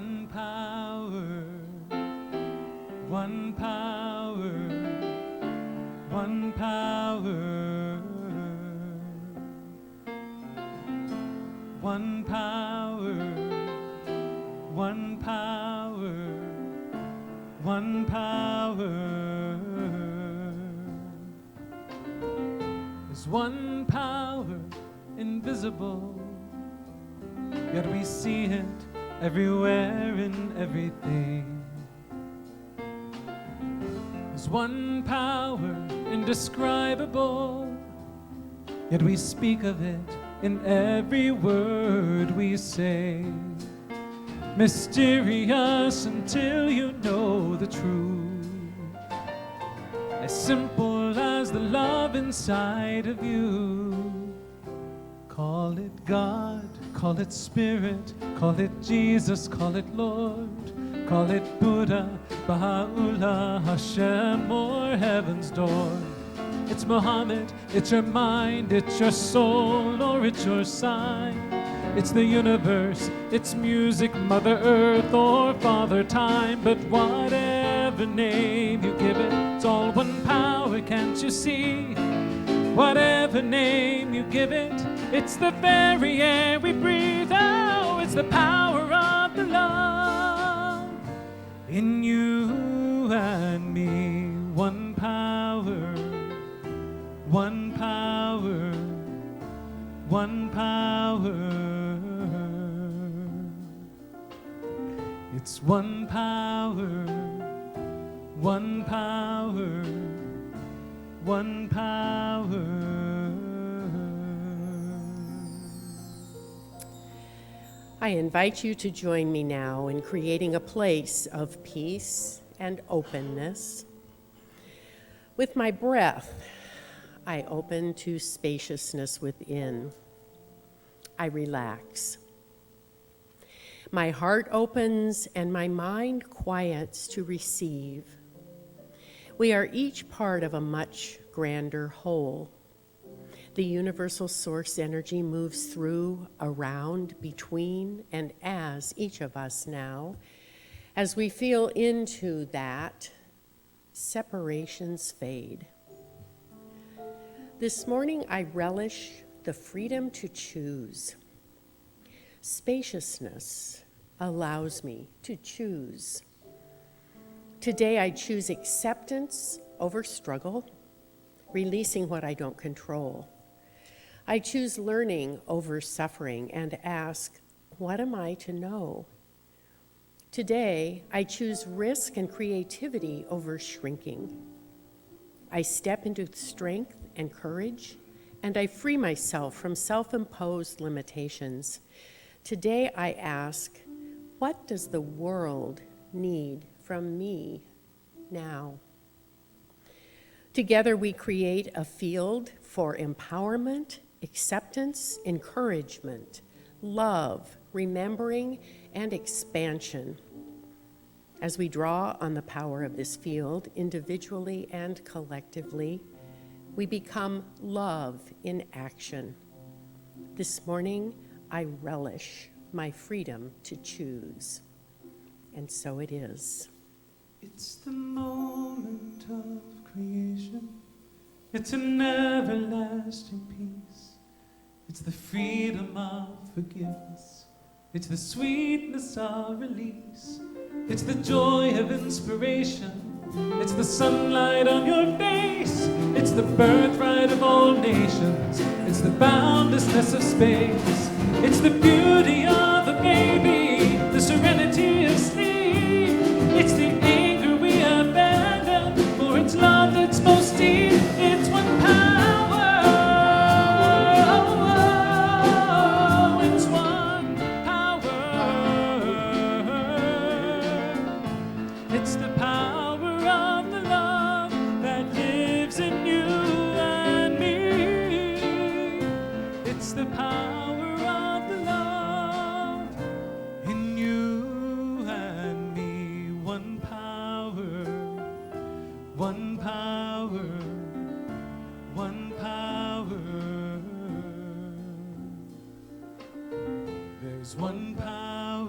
one power, one power, one power, one power, one power, one power. There's one power invisible, yet we see it everywhere in everything. There's one power indescribable, yet we speak of it in every word we say. Mysterious until you know the truth, as simple as the love inside of you. Call it God, call it Spirit, call it Jesus, call it Lord, call it Buddha, Baha'u'llah, Hashem, or heaven's door. It's Muhammad, it's your mind, it's your soul, or it's your sign. It's the universe, it's music, Mother Earth, or Father Time. But whatever name you give it, it's all one power, can't you see? Whatever name you give it, it's the very air we breathe. Oh, it's the power of the love in you and me. One power, one power, one power. It's one power, one power, one power. I invite you to join me now in creating a place of peace and openness. With my breath, I open to spaciousness within. I relax. My heart opens and my mind quiets to receive. We are each part of a much grander whole. The universal source energy moves through, around, between, and as each of us now. As we feel into that, separations fade. This morning I relish the freedom to choose. Spaciousness allows me to choose. Today I choose acceptance over struggle, releasing what I don't control. I choose learning over suffering and ask, what am I to know? Today I choose risk and creativity over shrinking. I step into strength and courage, and I free myself from self-imposed limitations. Today I ask, what does the world need from me now? Together we create a field for empowerment, acceptance, encouragement, love, remembering, and expansion. As we draw on the power of this field, individually and collectively, we become love in action. This morning, I relish my freedom to choose. And so it is. It's the moment of creation. It's an everlasting peace. It's the freedom of forgiveness. It's the sweetness of release. It's the joy of inspiration. It's the sunlight on your face. It's the birthright of all nations. It's the boundlessness of space. It's the beauty of a baby, the serenity of sleep. It's the anger we abandon for its love that's most deep. It's one power. It's one power. It's the power of the love that lives in you and me. It's the power of the love in you and me. One power, one power, one power. There's one power,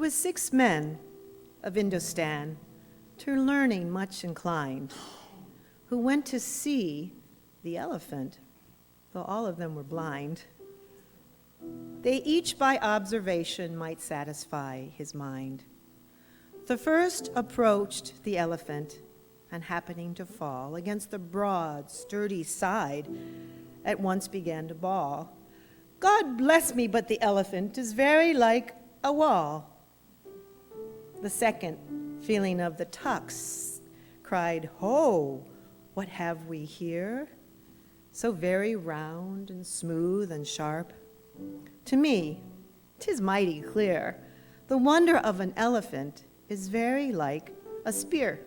There was 6 men of Indostan, to learning much inclined, who went to see the elephant, though all of them were blind. They each by observation might satisfy his mind. The first approached the elephant, and happening to fall against the broad, sturdy side, at once began to bawl. God bless me, but the elephant is very like a wall. The second, feeling of the tucks, cried, Ho, what have we here? So very round and smooth and sharp. To me, 'tis mighty clear, the wonder of an elephant is very like a spear.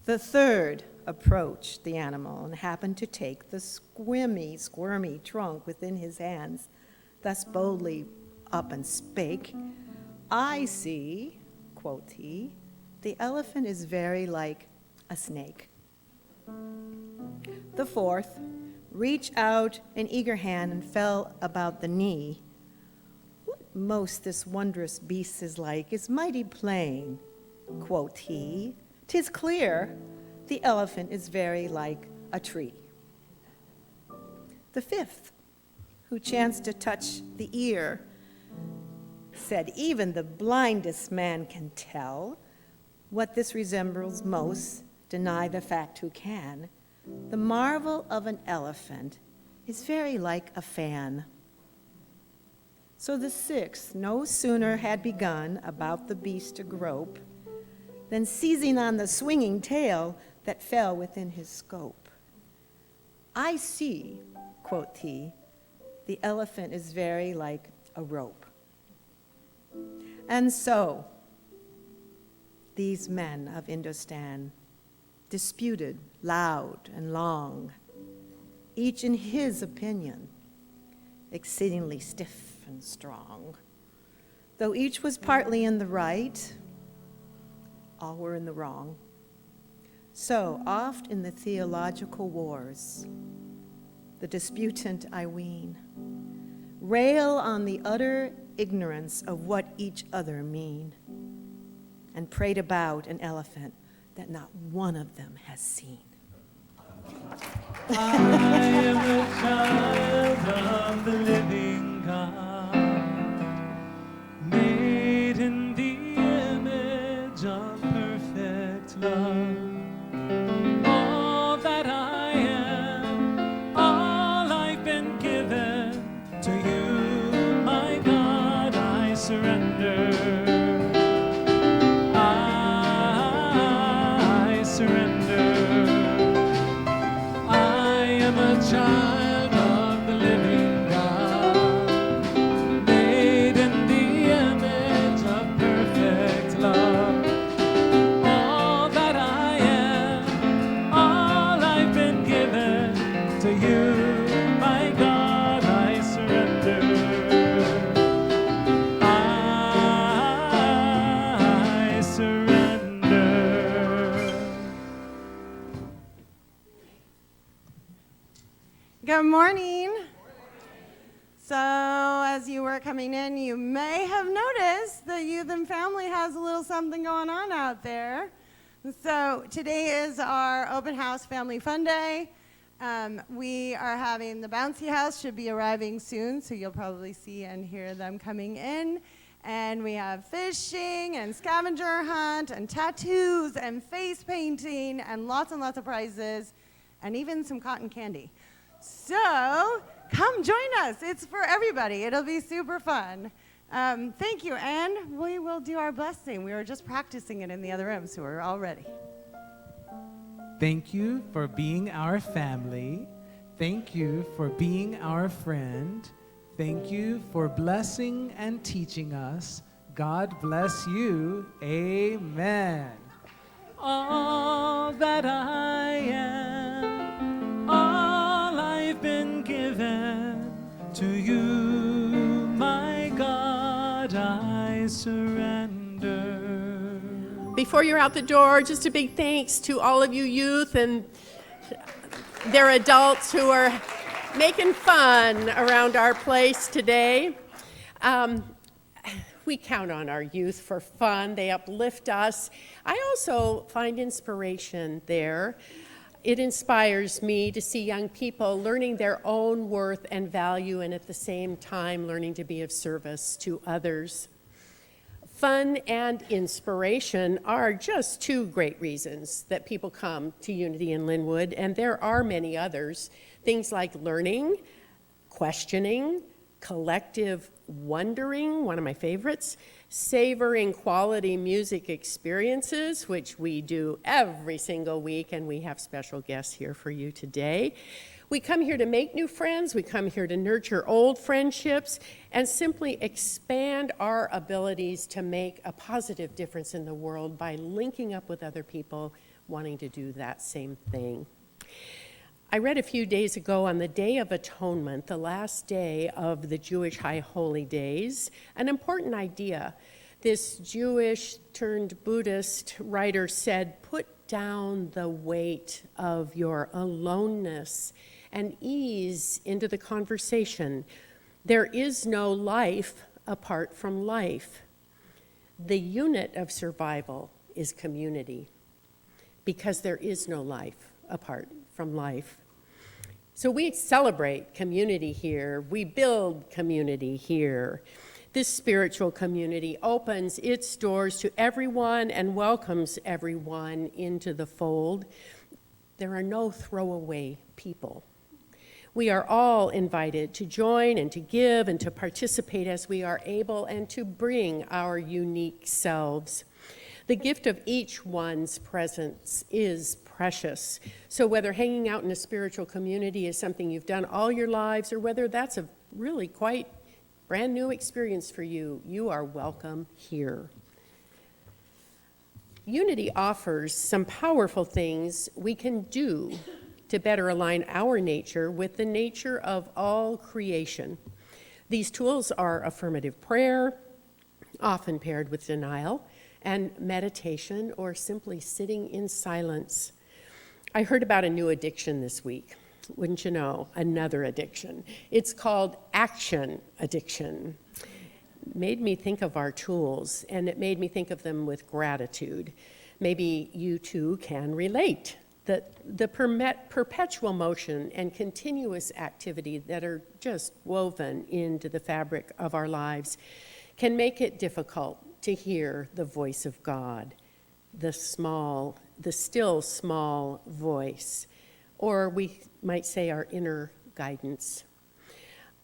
The third approached the animal and happened to take the squirmy trunk within his hands, thus boldly up and spake, I see, quoth he, the elephant is very like a snake. The fourth reached out an eager hand and fell about the knee. What most this wondrous beast is like is mighty plain, quoth he. 'Tis clear the elephant is very like a tree. The fifth, who chanced to touch the ear, said, even the blindest man can tell what this resembles most, deny the fact who can. The marvel of an elephant is very like a fan. So the sixth no sooner had begun about the beast to grope, than seizing on the swinging tail that fell within his scope. I see, quoth he, the elephant is very like a rope. And so, these men of Indostan disputed loud and long, each in his opinion, exceedingly stiff and strong. Though each was partly in the right, all were in the wrong. So oft in the theological wars, the disputant, I ween, rail on the utter ignorance of what each other mean, and prate about an elephant that not one of them has seen. I am a child of the living God, made in the image of perfect love. All that I am, all I've been given to you, my God, I surrender. I surrender. I am a child of the living God, made in the image of perfect love. All that I am, all I've been given to you, my God, I surrender. I surrender. Good morning. So as you were coming in, you may have noticed the Youth and Family has a little something going on out there. So today is our open house family fun day. We are having the bouncy house should be arriving soon, so you'll probably see and hear them coming in. And we have fishing and scavenger hunt and tattoos and face painting and lots of prizes and even some cotton candy. So come join us. It's for everybody. It'll be super fun. Thank you, and we will do our blessing. We were just practicing it in the other room, so we're all ready. Thank you for being our family. Thank you for being our friend. Thank you for blessing and teaching us. God bless you. Amen. All that I am, all I've been given to you, my God, I surrender. Before you're out the door, just a big thanks to all of you youth and their adults who are making fun around our place today. We count on our youth for fun. They uplift us. I also find inspiration there. It inspires me to see young people learning their own worth and value, and at the same time learning to be of service to others. Fun and inspiration are just two great reasons that people come to Unity in Lynnwood, and there are many others. Things like learning, questioning, collective wondering, one of my favorites, savoring quality music experiences, which we do every single week, and we have special guests here for you today. We come here to make new friends, we come here to nurture old friendships, and simply expand our abilities to make a positive difference in the world by linking up with other people wanting to do that same thing. I read a few days ago on the Day of Atonement, the last day of the Jewish High Holy Days, an important idea. This Jewish turned Buddhist writer said, put down the weight of your aloneness and ease into the conversation. There is no life apart from life. The unit of survival is community, because there is no life apart from life. So we celebrate community here. We build community here. This spiritual community opens its doors to everyone and welcomes everyone into the fold. There are no throwaway people. We are all invited to join and to give and to participate as we are able and to bring our unique selves. The gift of each one's presence is precious. So whether hanging out in a spiritual community is something you've done all your lives, or whether that's a really quite brand new experience for you, you are welcome here. Unity offers some powerful things we can do to better align our nature with the nature of all creation. These tools are affirmative prayer, often paired with denial, and meditation, or simply sitting in silence. I heard about a new addiction this week. Wouldn't you know, another addiction. It's called action addiction. Made me think of our tools, and it made me think of them with gratitude. Maybe you too can relate. The perpetual motion and continuous activity that are just woven into the fabric of our lives can make it difficult to hear the voice of God, the still small voice, or we might say our inner guidance.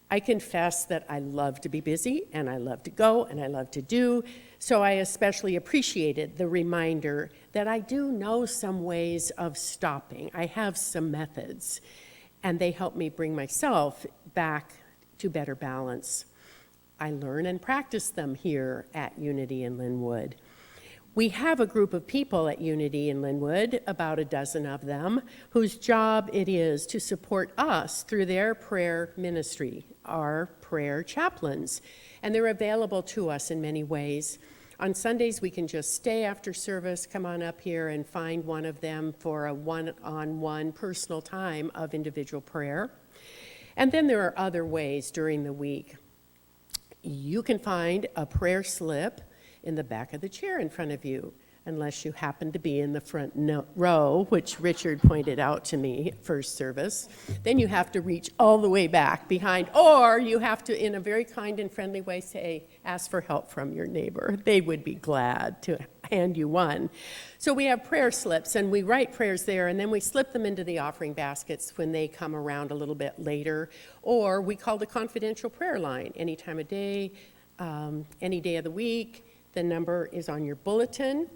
I confess that I love to be busy, and I love to go, and I love to do, so I especially appreciated the reminder that I do know some ways of stopping. I have some methods, and they help me bring myself back to better balance. I learn and practice them here at Unity in Lynnwood. We have a group of people at Unity in Lynnwood, about a dozen of them, whose job it is to support us through their prayer ministry, our prayer chaplains, and they're available to us in many ways. On Sundays, we can just stay after service, come on up here and find one of them for a one-on-one personal time of individual prayer. And then there are other ways during the week. You can find a prayer slip in the back of the chair in front of you, unless you happen to be in the front row, which Richard pointed out to me at first service. Then you have to reach all the way back behind, or you have to, in a very kind and friendly way, ask for help from your neighbor. They would be glad to hand you one. So we have prayer slips, and we write prayers there, and then we slip them into the offering baskets when they come around a little bit later, or we call the confidential prayer line any time of day, any day of the week. The number is on your bulletin.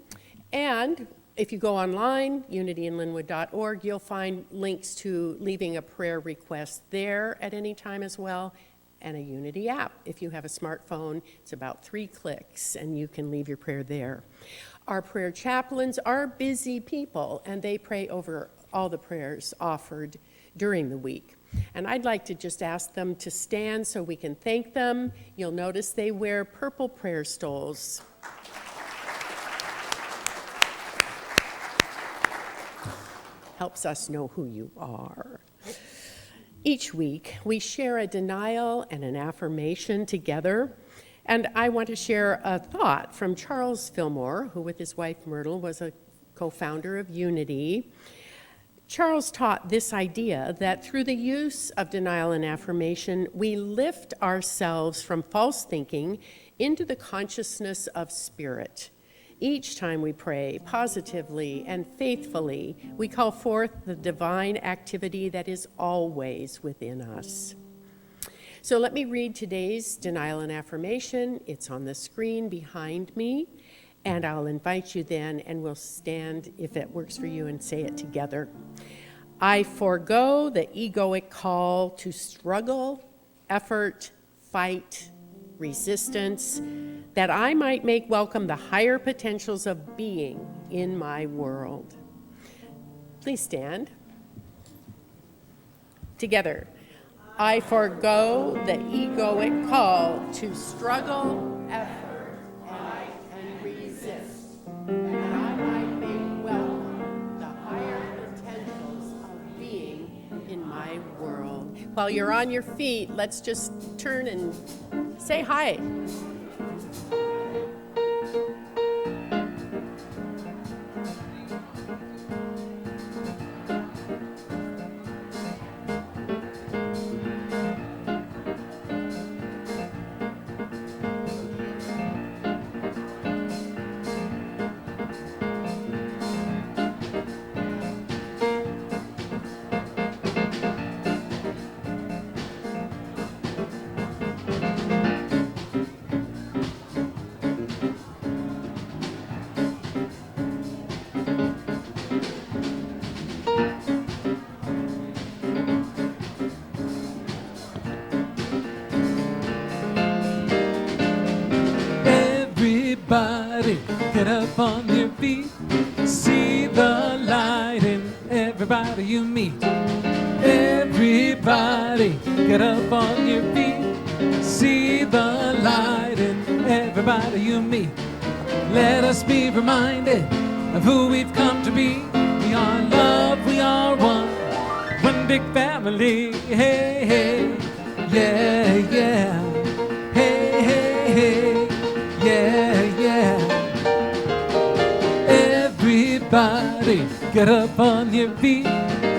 And if you go online, unityinlynnwood.org, you'll find links to leaving a prayer request there at any time as well, and a Unity app. If you have a smartphone, it's about 3 clicks, and you can leave your prayer there. Our prayer chaplains are busy people, and they pray over all the prayers offered during the week. And I'd like to just ask them to stand so we can thank them. You'll notice they wear purple prayer stoles. Helps us know who you are. Each week, we share a denial and an affirmation together. And I want to share a thought from Charles Fillmore, who with his wife Myrtle was a co-founder of Unity. Charles taught this idea that through the use of denial and affirmation, we lift ourselves from false thinking into the consciousness of spirit. Each time we pray positively and faithfully, we call forth the divine activity that is always within us. So let me read today's denial and affirmation. It's on the screen behind me, and I'll invite you then, and we'll stand, if it works for you, and say it together. I forego the egoic call to struggle, effort, fight, resistance, that I might make welcome the higher potentials of being in my world. Please stand. Together. I forego the egoic call to struggle, effort, fight, and resist, that I might make welcome the higher potentials of being in my world. While you're on your feet, let's just turn and say hi. Everybody, get up on your feet. See the light in everybody you meet. Everybody, get up on your feet. See the light in everybody you meet. Let us be reminded of who we've come to be. We are love, we are one big family. Hey, hey, yeah, yeah. Hey, hey, hey, yeah, yeah. Everybody, get up on your feet.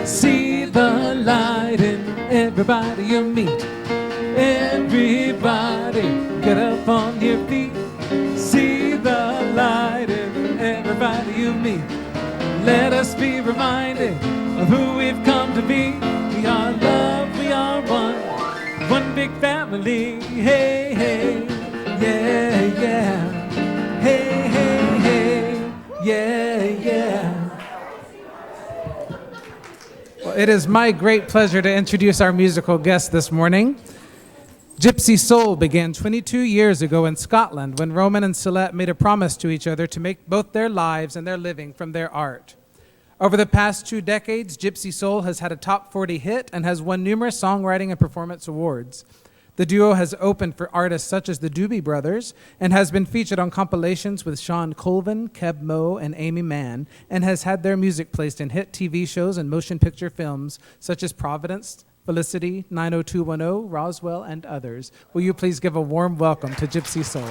See the light in everybody you meet. Everybody, get up on your feet. See the light in everybody you meet. Let us be reminded of who we've come to be. We are love, we are one big family. Hey, hey, yeah, yeah. Hey, hey, hey, yeah, yeah. Well, it is my great pleasure to introduce our musical guest this morning. Gypsy Soul began 22 years ago in Scotland when Roman and Celeste made a promise to each other to make both their lives and their living from their art. Over the past 2 decades, Gypsy Soul has had a top 40 hit and has won numerous songwriting and performance awards. The duo has opened for artists such as the Doobie Brothers and has been featured on compilations with Sean Colvin, Keb Mo, and Amy Mann, and has had their music placed in hit TV shows and motion picture films such as Providence, Felicity, 90210, Roswell, and others. Will you please give a warm welcome to Gypsy Soul?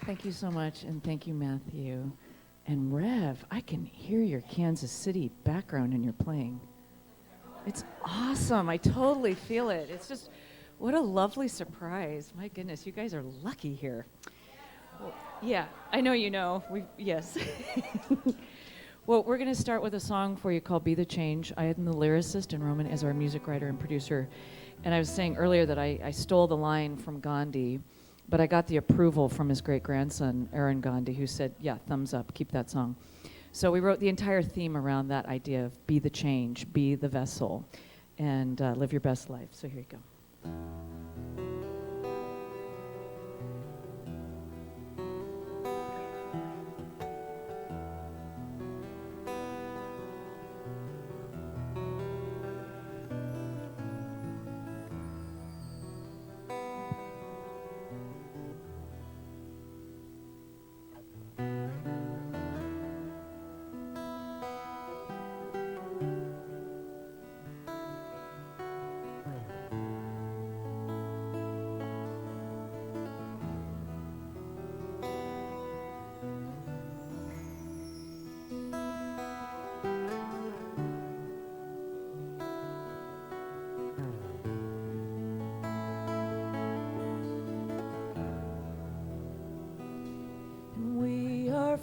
Thank you so much, and thank you, Matthew. And Rev, I can hear your Kansas City background in your playing. It's awesome. I totally feel it. It's just, what a lovely surprise. My goodness, you guys are lucky here. Well, yeah, I know you know. Yes. Well, we're going to start with a song for you called Be the Change. I am the lyricist, and Roman is our music writer and producer. And I was saying earlier that I stole the line from Gandhi, but I got the approval from his great-grandson, Aaron Gandhi, who said, yeah, thumbs up, keep that song. So we wrote the entire theme around that idea of be the change, be the vessel, and live your best life. So here you go.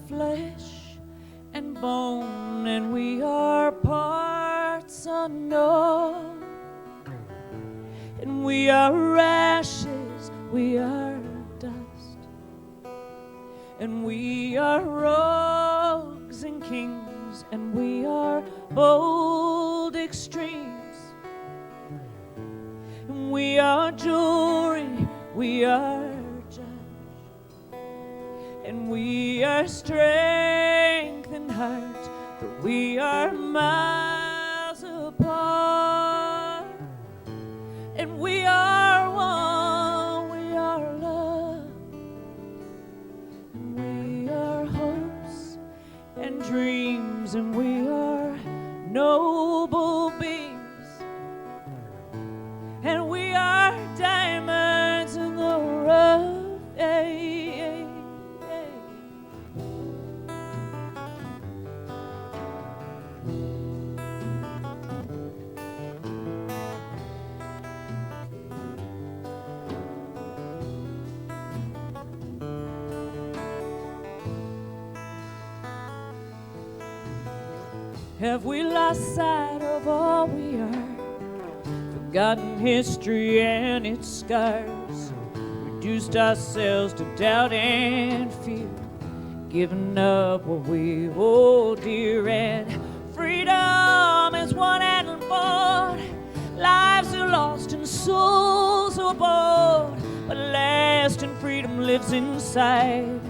flesh and bone, and we are parts unknown. And we are ashes, we are dust, and we are rogues and kings, and we are bold extremes. And we are jewelry, we are judge, and we are strength and heart, but we are miles apart. And we are one, we are love, and we are hopes and dreams, and we are noble beings, and we are diamonds in the rough. Hey, hey, hey. Have we lost sight of all we are? Forgotten history and its scars? Reduced ourselves to doubt and fear? Given up what we hold dear? And freedom is one and bored. Lives are lost and souls are bored. But lasting freedom lives inside,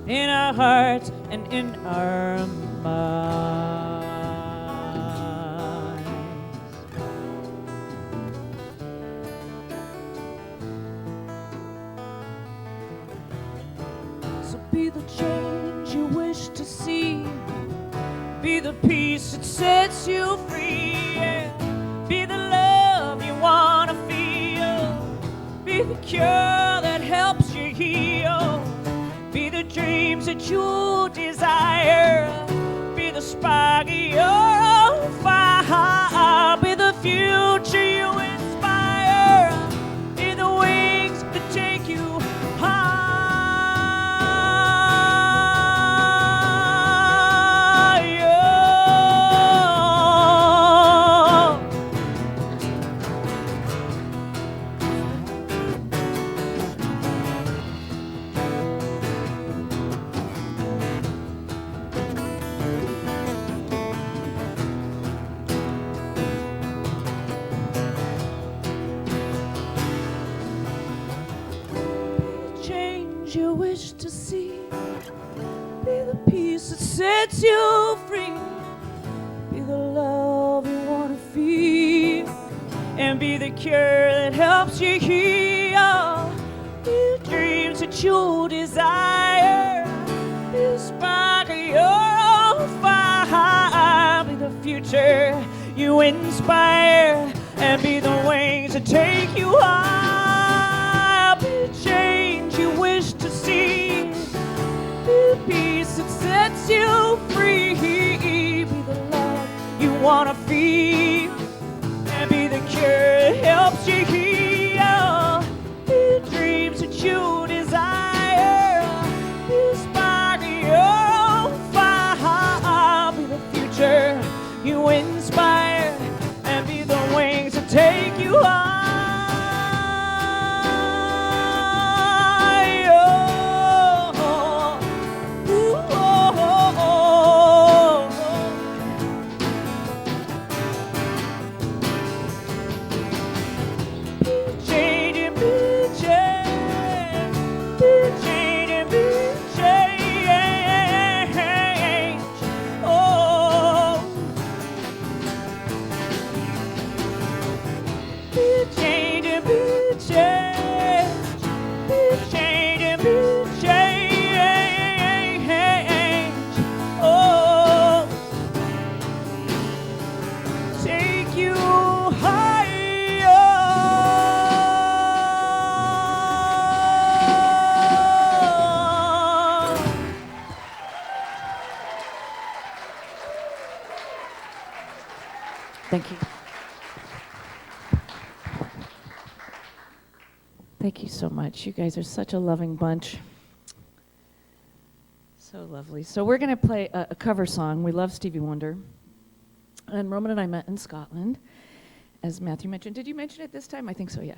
in our hearts and in our minds. So be the change you wish to see, be the peace that sets you free, yeah. Be the love you want to feel, be the cure that helps you heal, be the dreams that you desire, be the spark of your fire, be the future you inspire, be the wings that take you higher. You wish to see, be the peace that sets you free, be the love you want to feel, and be the cure that helps you heal, be the dreams that you desire, be the spark of your own fire, be the future you inspire, and be the wings that take you high, be the change you wish to see, be the peace that sets you free, be the love you want to feel, and be the cure that helps you heal, be the dreams that you desire, be the spark of your own fire, be the future you inspire, and be the wings that take you high. Thank you. Thank you so much. You guys are such a loving bunch. So lovely. So we're going to play a cover song. We love Stevie Wonder. And Roman and I met in Scotland, as Matthew mentioned. Did you mention it this time? I think so, yeah.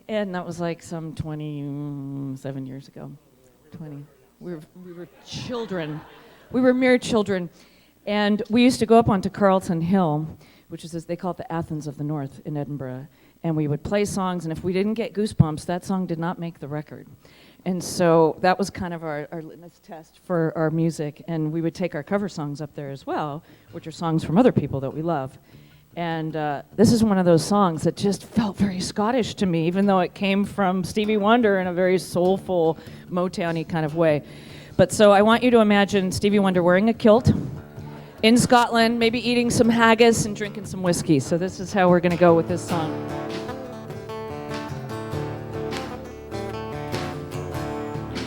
And that was like some 27 years ago. 20. We were children. We were mere children. And we used to go up onto Carlton Hill, which is, as they call it, the Athens of the North in Edinburgh. And we would play songs, and if we didn't get goosebumps, that song did not make the record. And so that was kind of our litmus test for our music. And we would take our cover songs up there as well, which are songs from other people that we love. And this is one of those songs that just felt very Scottish to me, even though it came from Stevie Wonder in a very soulful, Motown-y kind of way. But so I want you to imagine Stevie Wonder wearing a kilt in Scotland, maybe eating some haggis and drinking some whiskey. So this is how we're going to go with this song.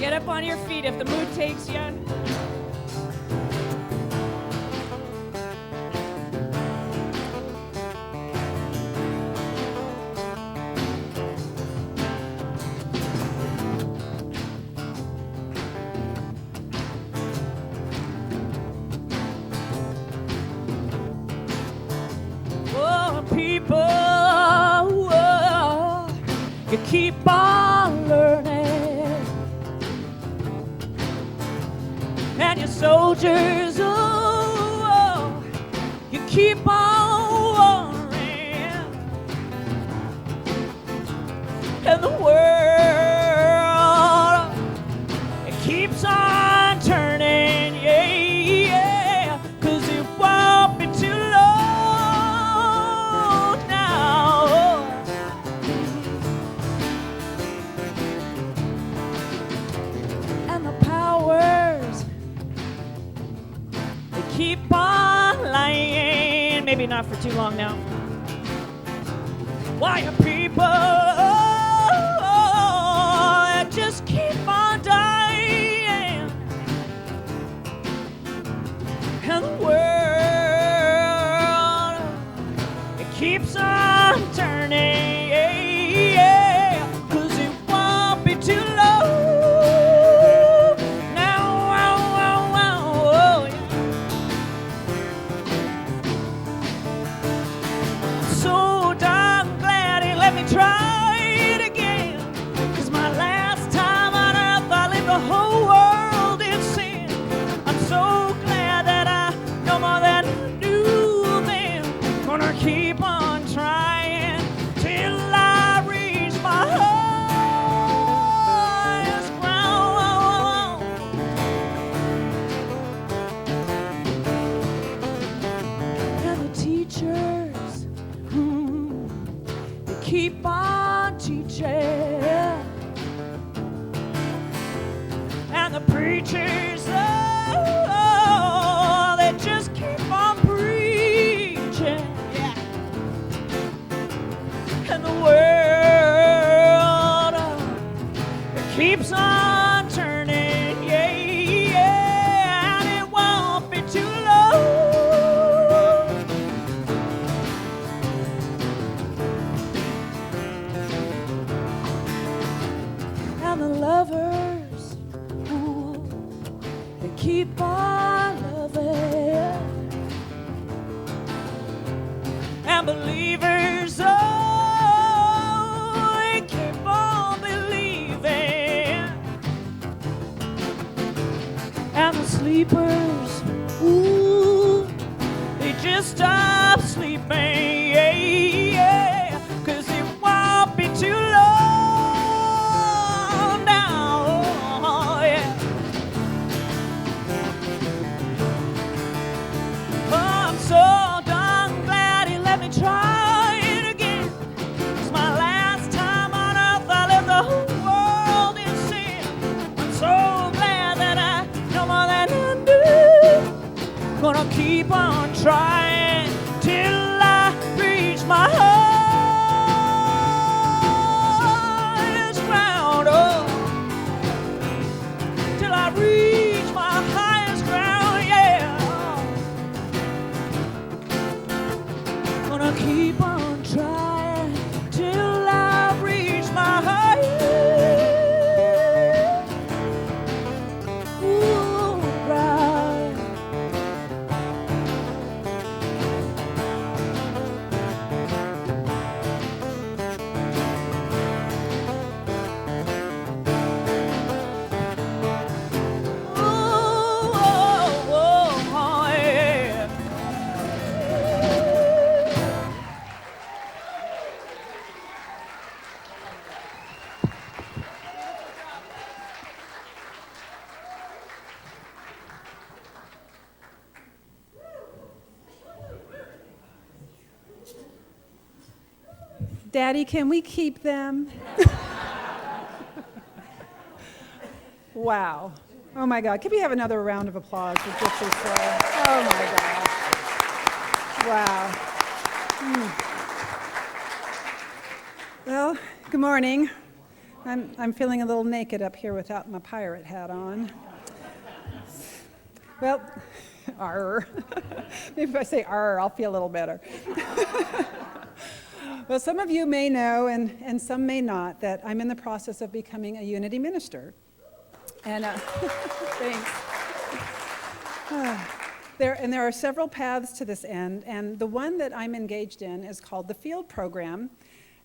Get up on your feet if the mood takes you. Oh, people, oh, you keep on learning. And your soldiers, oh, you keep on warring. And the world, it keeps on turning, yeah, yeah, 'cause it won't be too long now. And the powers, keep on lying. Maybe not for too long now. Why are people just keep on dying? And the world, it keeps on turning, yeah, 'cause it won't be too long. Try it again, 'cause my last time on earth I lived the whole world in sin. I'm so glad that I know more than I knew then. Gonna keep on trying till I reach my highest ground. And the teachers, keep on teaching, and the preachers, oh, they just keep on preaching, yeah. And the world, it keeps on turning, yeah, yeah, and it won't be too long. And the lovers, ooh, they keep on loving. And believers, oh, they keep on believing. And the sleepers, ooh, they just stop sleeping, yeah, yeah, 'cause it won't be too long. Try it again. It's my last time on earth. I lived the whole world in sin. I'm so glad that I know more than I do. Gonna keep on trying till I Daddy, can we keep them? Wow. Oh my God. Can we have another round of applause for Gypsy Soul? Oh my God. Wow. Well, good morning. I'm feeling a little naked up here without my pirate hat on. Well, arr. Maybe if I say arr, I'll feel a little better. Well, some of you may know, and some may not, that I'm in the process of becoming a Unity minister. And thanks. There are several paths to this end, and the one that I'm engaged in is called the Field Program.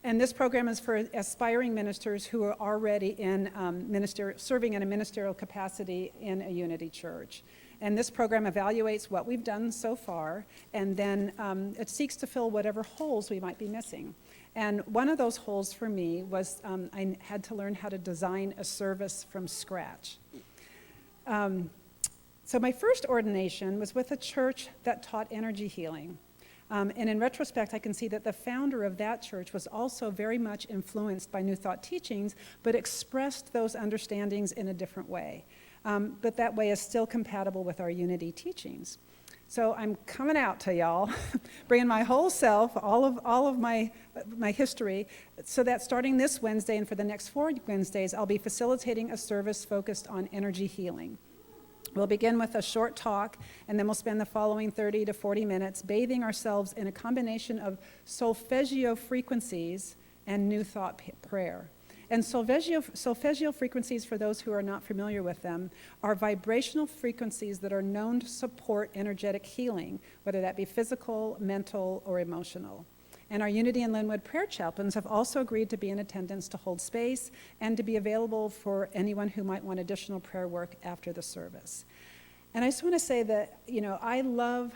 And this program is for aspiring ministers who are already in serving in a ministerial capacity in a Unity church. And this program evaluates what we've done so far, and then it seeks to fill whatever holes we might be missing. And one of those holes for me was I had to learn how to design a service from scratch. So my first ordination was with a church that taught energy healing. And in retrospect, I can see that the founder of that church was also very much influenced by New Thought teachings, but expressed those understandings in a different way. But that way is still compatible with our Unity teachings. So I'm coming out to y'all, bringing my whole self, all of my history, so that starting this Wednesday and for the next 4 Wednesdays, I'll be facilitating a service focused on energy healing. We'll begin with a short talk, and then we'll spend the following 30 to 40 minutes bathing ourselves in a combination of solfeggio frequencies and New Thought prayer. And solfeggio frequencies, for those who are not familiar with them, are vibrational frequencies that are known to support energetic healing, whether that be physical, mental, or emotional. And our Unity in Lynnwood prayer chaplains have also agreed to be in attendance to hold space and to be available for anyone who might want additional prayer work after the service. And I just want to say that, I love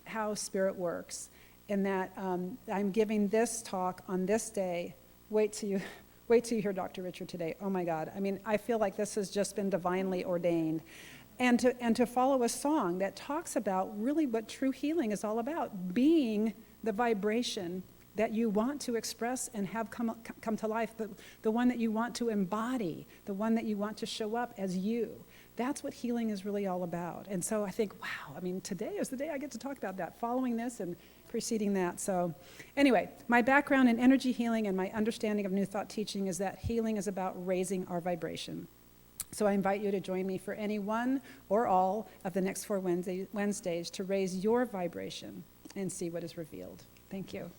how Spirit works, in that I'm giving this talk on this day. Wait till you hear Dr. Richard today. Oh my God. I mean, I feel like this has just been divinely ordained. And to follow a song that talks about really what true healing is all about, being the vibration that you want to express and have come to life, the one that you want to embody, the one that you want to show up as you. That's what healing is really all about. And so I think, wow, today is the day I get to talk about that, following this and preceding that. So anyway, my background in energy healing and my understanding of New Thought teaching is that healing is about raising our vibration. So I invite you to join me for any one or all of the next 4 Wednesdays to raise your vibration and see what is revealed. Thank you.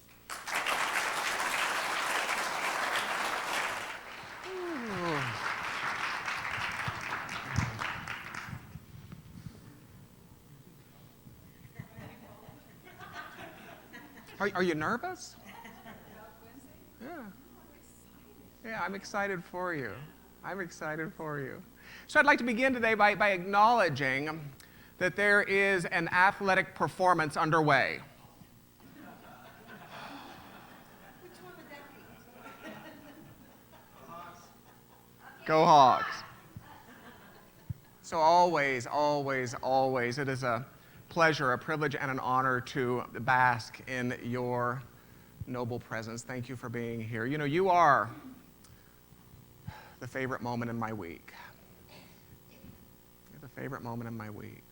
Are you nervous? Yeah. Yeah, I'm excited for you. I'm excited for you. So I'd like to begin today by acknowledging that there is an athletic performance underway. Which one would that be? Go Hawks. So always, it is a pleasure, a privilege, and an honor to bask in your noble presence. Thank you for being here. You are the favorite moment in my week. You're the favorite moment in my week.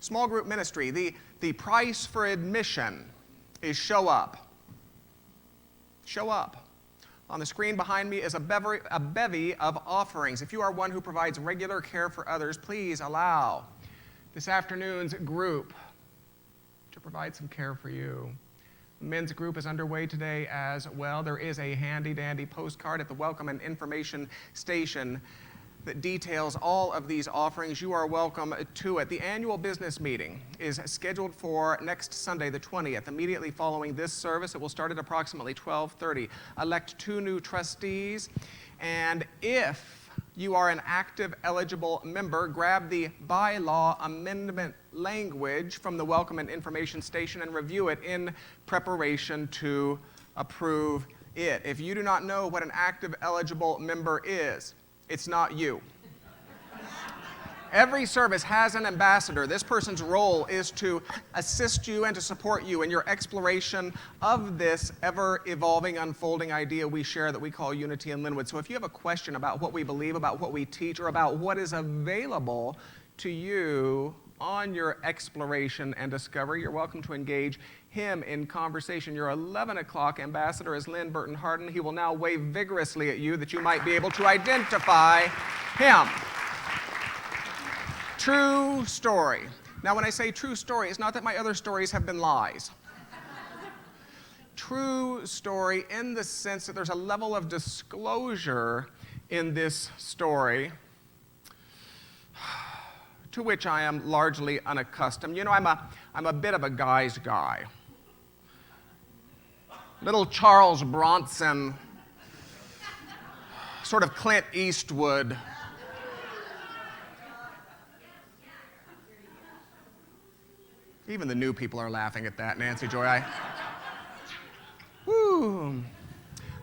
Small group ministry, the price for admission is show up. Show up. On the screen behind me is a bevy of offerings. If you are one who provides regular care for others, please allow this afternoon's group to provide some care for you. The men's group is underway today as well. There is a handy-dandy postcard at the welcome and information station that details all of these offerings. You are welcome to it. The annual business meeting is scheduled for next Sunday, the 20th. Immediately following this service, it will start at approximately 12:30. Elect 2 new trustees, and if you are an active, eligible member, grab the bylaw amendment language from the welcome and information station and review it in preparation to approve it. If you do not know what an active, eligible member is, it's not you. Every service has an ambassador. This person's role is to assist you and to support you in your exploration of this ever-evolving, unfolding idea we share that we call unity in Lynnwood. So if you have a question about what we believe, about what we teach, or about what is available to you on your exploration and discovery, you're welcome to engage him in conversation. Your 11 o'clock ambassador is Lynn Burton Harden. He will now wave vigorously at you that you might be able to identify him. True story. Now, when I say true story, it's not that my other stories have been lies. True story in the sense that there's a level of disclosure in this story to which I am largely unaccustomed. You know, I'm a bit of a guy's guy. Little Charles Bronson, sort of Clint Eastwood. Even the new people are laughing at that, Nancy Joy. Woo.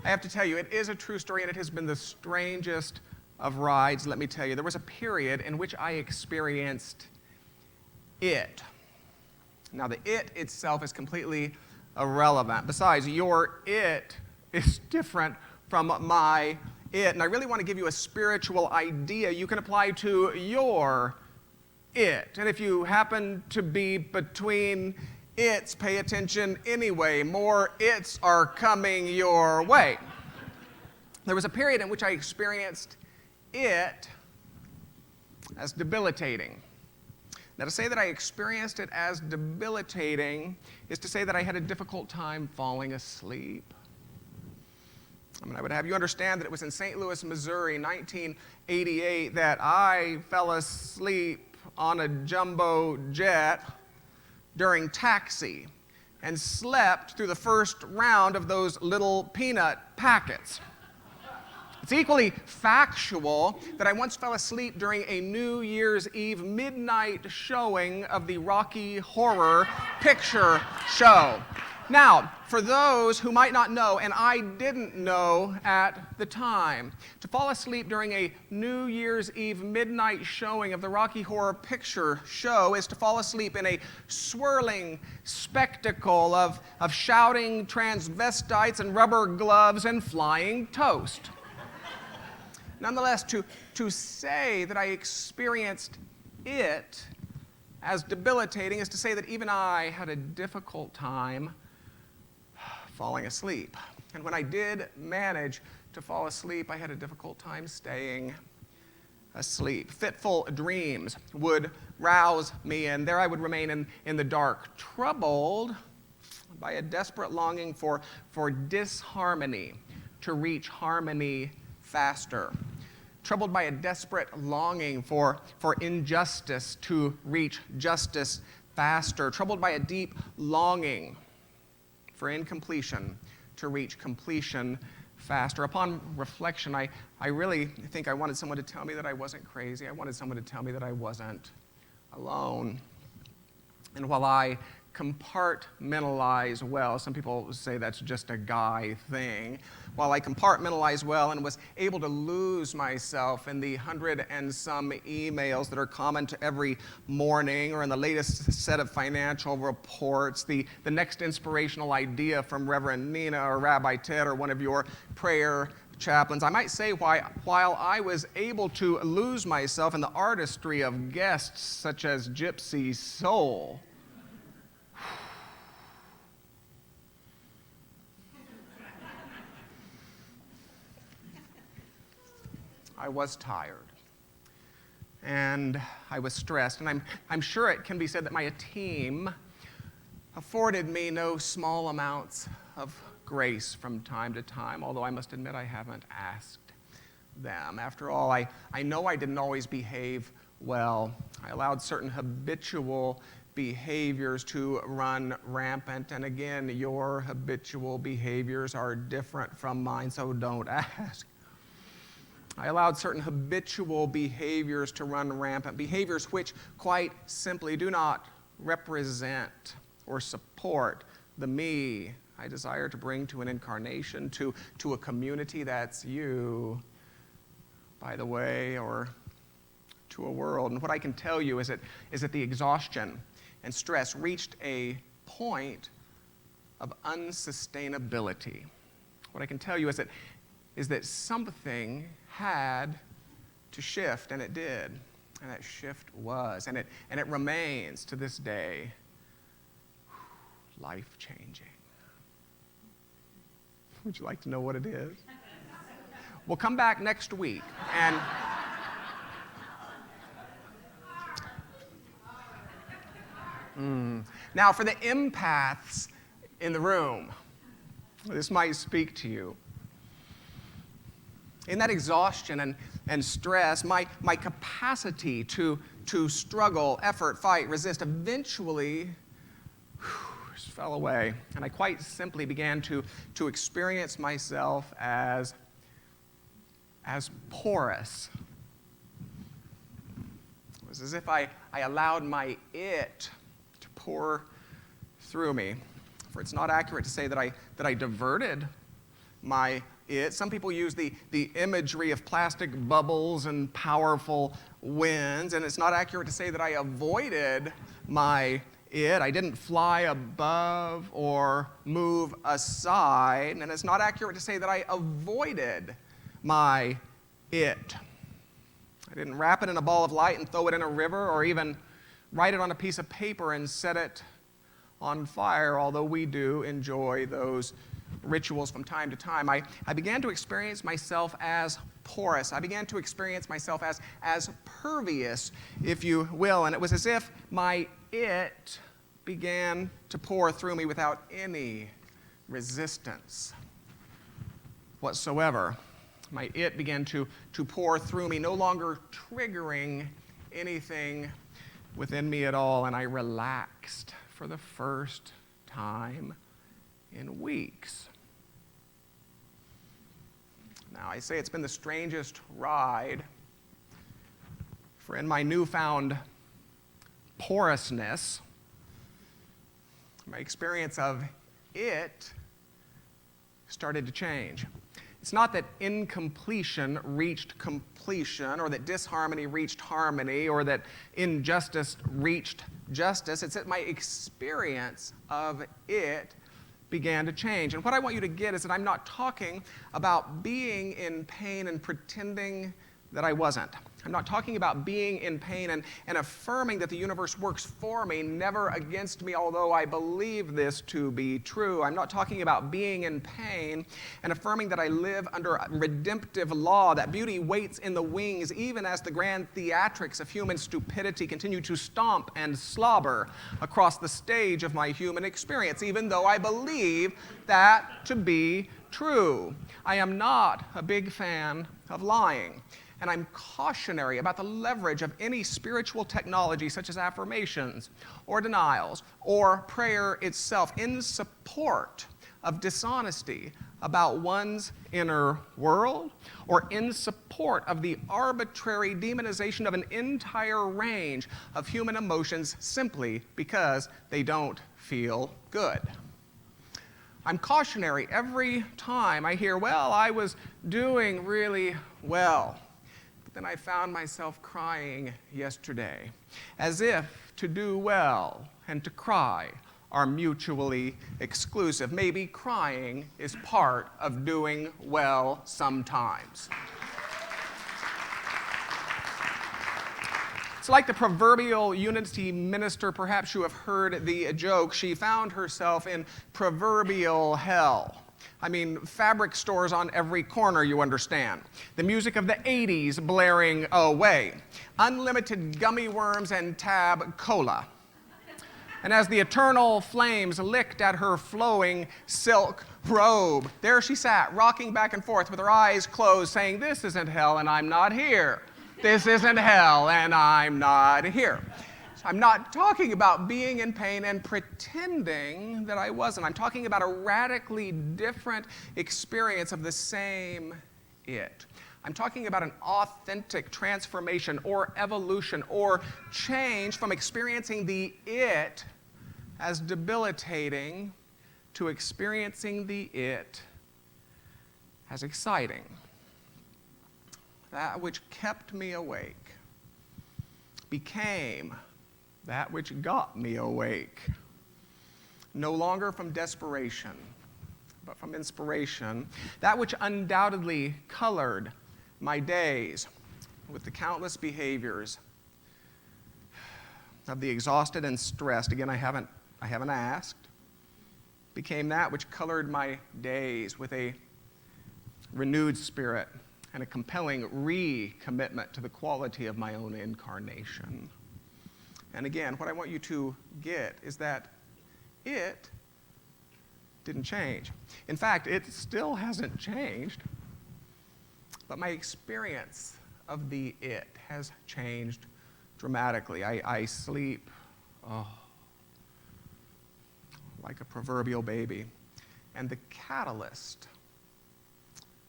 I have to tell you, it is a true story, and it has been the strangest of rides, let me tell you. There was a period in which I experienced it. Now, the it itself is completely irrelevant. Besides, your it is different from my it, and I really want to give you a spiritual idea you can apply to your it. And if you happen to be between its, pay attention anyway. More its are coming your way. There was a period in which I experienced it as debilitating. Now, to say that I experienced it as debilitating is to say that I had a difficult time falling asleep. I would have you understand that it was in St. Louis, Missouri, 1988, that I fell asleep on a jumbo jet during taxi and slept through the first round of those little peanut packets. It's equally factual that I once fell asleep during a New Year's Eve midnight showing of the Rocky Horror Picture Show. Now, for those who might not know, and I didn't know at the time, to fall asleep during a New Year's Eve midnight showing of the Rocky Horror Picture Show is to fall asleep in a swirling spectacle of shouting transvestites and rubber gloves and flying toast. Nonetheless, to say that I experienced it as debilitating is to say that even I had a difficult time falling asleep. And when I did manage to fall asleep, I had a difficult time staying asleep. Fitful dreams would rouse me, and there I would remain in the dark, troubled by a desperate longing for disharmony, to reach harmony faster. Troubled by a desperate longing for injustice, to reach justice faster. Troubled by a deep longing for incompletion, to reach completion faster. Upon reflection, I really think I wanted someone to tell me that I wasn't crazy. I wanted someone to tell me that I wasn't alone. And while I compartmentalize well, some people say that's just a guy thing. While I compartmentalize well and was able to lose myself in the 100 and some emails that are common to every morning, or in the latest set of financial reports, the next inspirational idea from Reverend Nina or Rabbi Ted or one of your prayer chaplains, I might say while I was able to lose myself in the artistry of guests such as Gypsy Soul, I was tired, and I was stressed, and I'm sure it can be said that my team afforded me no small amounts of grace from time to time, although I must admit I haven't asked them. After all, I know I didn't always behave well. I allowed certain habitual behaviors to run rampant, and again, your habitual behaviors are different from mine, so don't ask. I allowed certain habitual behaviors to run rampant, behaviors which, quite simply, do not represent or support the me I desire to bring to an incarnation, to a community that's you, by the way, or to a world. And what I can tell you is that the exhaustion and stress reached a point of unsustainability. What I can tell you is that something had to shift, and it did. And that shift was, and it remains to this day, life-changing. Would you like to know what it is? We'll come back next week, and now for the empaths in the room, this might speak to you. In that exhaustion and stress, my capacity to struggle, effort, fight, resist, eventually just fell away. And I quite simply began to experience myself as porous. It was as if I allowed my it to pour through me. For it's not accurate to say that I diverted my it. Some people use the imagery of plastic bubbles and powerful winds, and it's not accurate to say that I avoided my it. I didn't fly above or move aside, and it's not accurate to say that I avoided my it. I didn't wrap it in a ball of light and throw it in a river, or even write it on a piece of paper and set it on fire, although we do enjoy those rituals from time to time. I began to experience myself as porous. I began to experience myself as pervious, if you will, and it was as if my it began to pour through me without any resistance whatsoever. My it began to pour through me, no longer triggering anything within me at all, and I relaxed for the first time in weeks. Now, I say it's been the strangest ride, for in my newfound porousness, my experience of it started to change. It's not that incompletion reached completion, or that disharmony reached harmony, or that injustice reached justice. It's that my experience of it began to change. And what I want you to get is that I'm not talking about being in pain and pretending that I wasn't. I'm not talking about being in pain and affirming that the universe works for me, never against me, although I believe this to be true. I'm not talking about being in pain and affirming that I live under a redemptive law, that beauty waits in the wings, even as the grand theatrics of human stupidity continue to stomp and slobber across the stage of my human experience, even though I believe that to be true. I am not a big fan of lying. And I'm cautionary about the leverage of any spiritual technology such as affirmations or denials or prayer itself in support of dishonesty about one's inner world, or in support of the arbitrary demonization of an entire range of human emotions simply because they don't feel good. I'm cautionary every time I hear, well, I was doing really well. Then I found myself crying yesterday, as if to do well and to cry are mutually exclusive. Maybe crying is part of doing well sometimes. It's like the proverbial Unity minister. Perhaps you have heard the joke. She found herself in proverbial hell. I mean, fabric stores on every corner, you understand. The music of the 80s blaring away. Unlimited gummy worms and tab cola. And as the eternal flames licked at her flowing silk robe, there she sat, rocking back and forth with her eyes closed, saying, "This isn't hell and I'm not here. This isn't hell and I'm not here." I'm not talking about being in pain and pretending that I wasn't. I'm talking about a radically different experience of the same it. I'm talking about an authentic transformation or evolution or change from experiencing the it as debilitating to experiencing the it as exciting. That which kept me awake became that which got me awake. No longer from desperation, but from inspiration, that which undoubtedly colored my days with the countless behaviors of the exhausted and stressed, again, I haven't asked, became that which colored my days with a renewed spirit and a compelling recommitment to the quality of my own incarnation. And again, what I want you to get is that it didn't change. In fact, it still hasn't changed, but my experience of the it has changed dramatically. I sleep like a proverbial baby. And the catalyst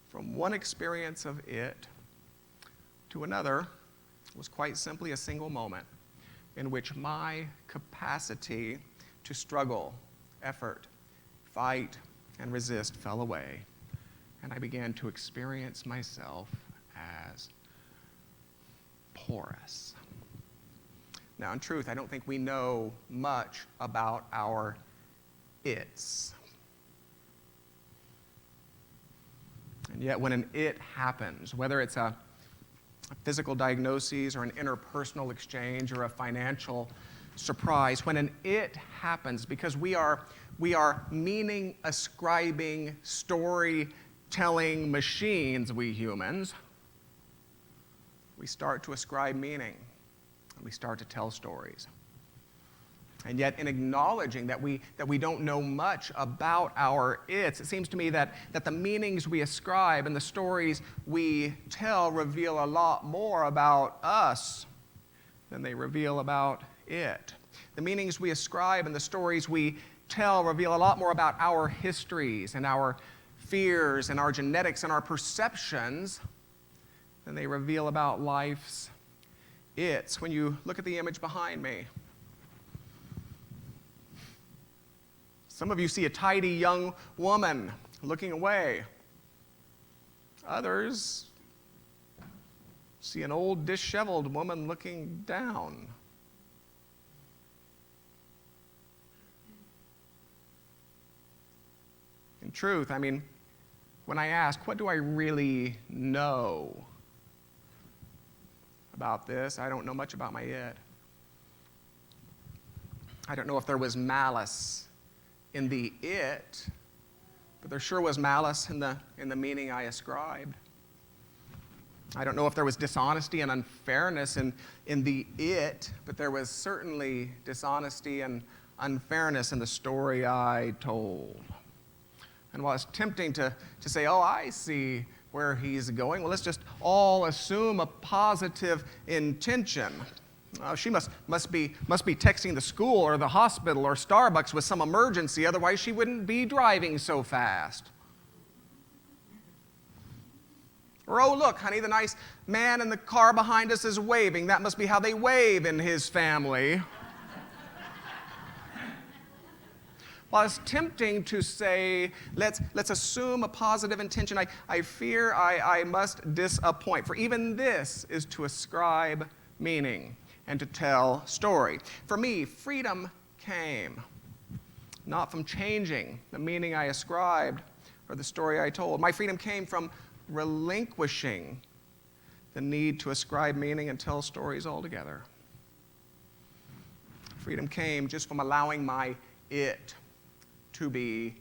from one experience of it to another was quite simply a single moment in which my capacity to struggle, effort, fight, and resist fell away, and I began to experience myself as porous. Now, in truth, I don't think we know much about our its. And yet, when an it happens, whether it's a physical diagnosis or an interpersonal exchange or a financial surprise, when an it happens, because we are meaning ascribing, storytelling machines, we humans, we start to ascribe meaning and we start to tell stories. And yet, in acknowledging that we don't know much about our its, it seems to me that the meanings we ascribe and the stories we tell reveal a lot more about us than they reveal about it. The meanings we ascribe and the stories we tell reveal a lot more about our histories and our fears and our genetics and our perceptions than they reveal about life's its. When you look at the image behind me, some of you see a tidy young woman looking away. Others see an old, disheveled woman looking down. In truth, when I ask, what do I really know about this? I don't know much about my it. I don't know if there was malice in the it, but there sure was malice in the meaning I ascribed. I don't know if there was dishonesty and unfairness in the it, but there was certainly dishonesty and unfairness in the story I told. And while it's tempting to say, oh, I see where he's going, well, let's just all assume a positive intention. She must be texting the school or the hospital or Starbucks with some emergency, otherwise she wouldn't be driving so fast. Or, oh, look, honey, the nice man in the car behind us is waving. That must be how they wave in his family. While it's tempting to say, let's assume a positive intention, I fear I must disappoint. For even this is to ascribe meaning and to tell story. For me, freedom came not from changing the meaning I ascribed or the story I told. My freedom came from relinquishing the need to ascribe meaning and tell stories altogether. Freedom came just from allowing my it to be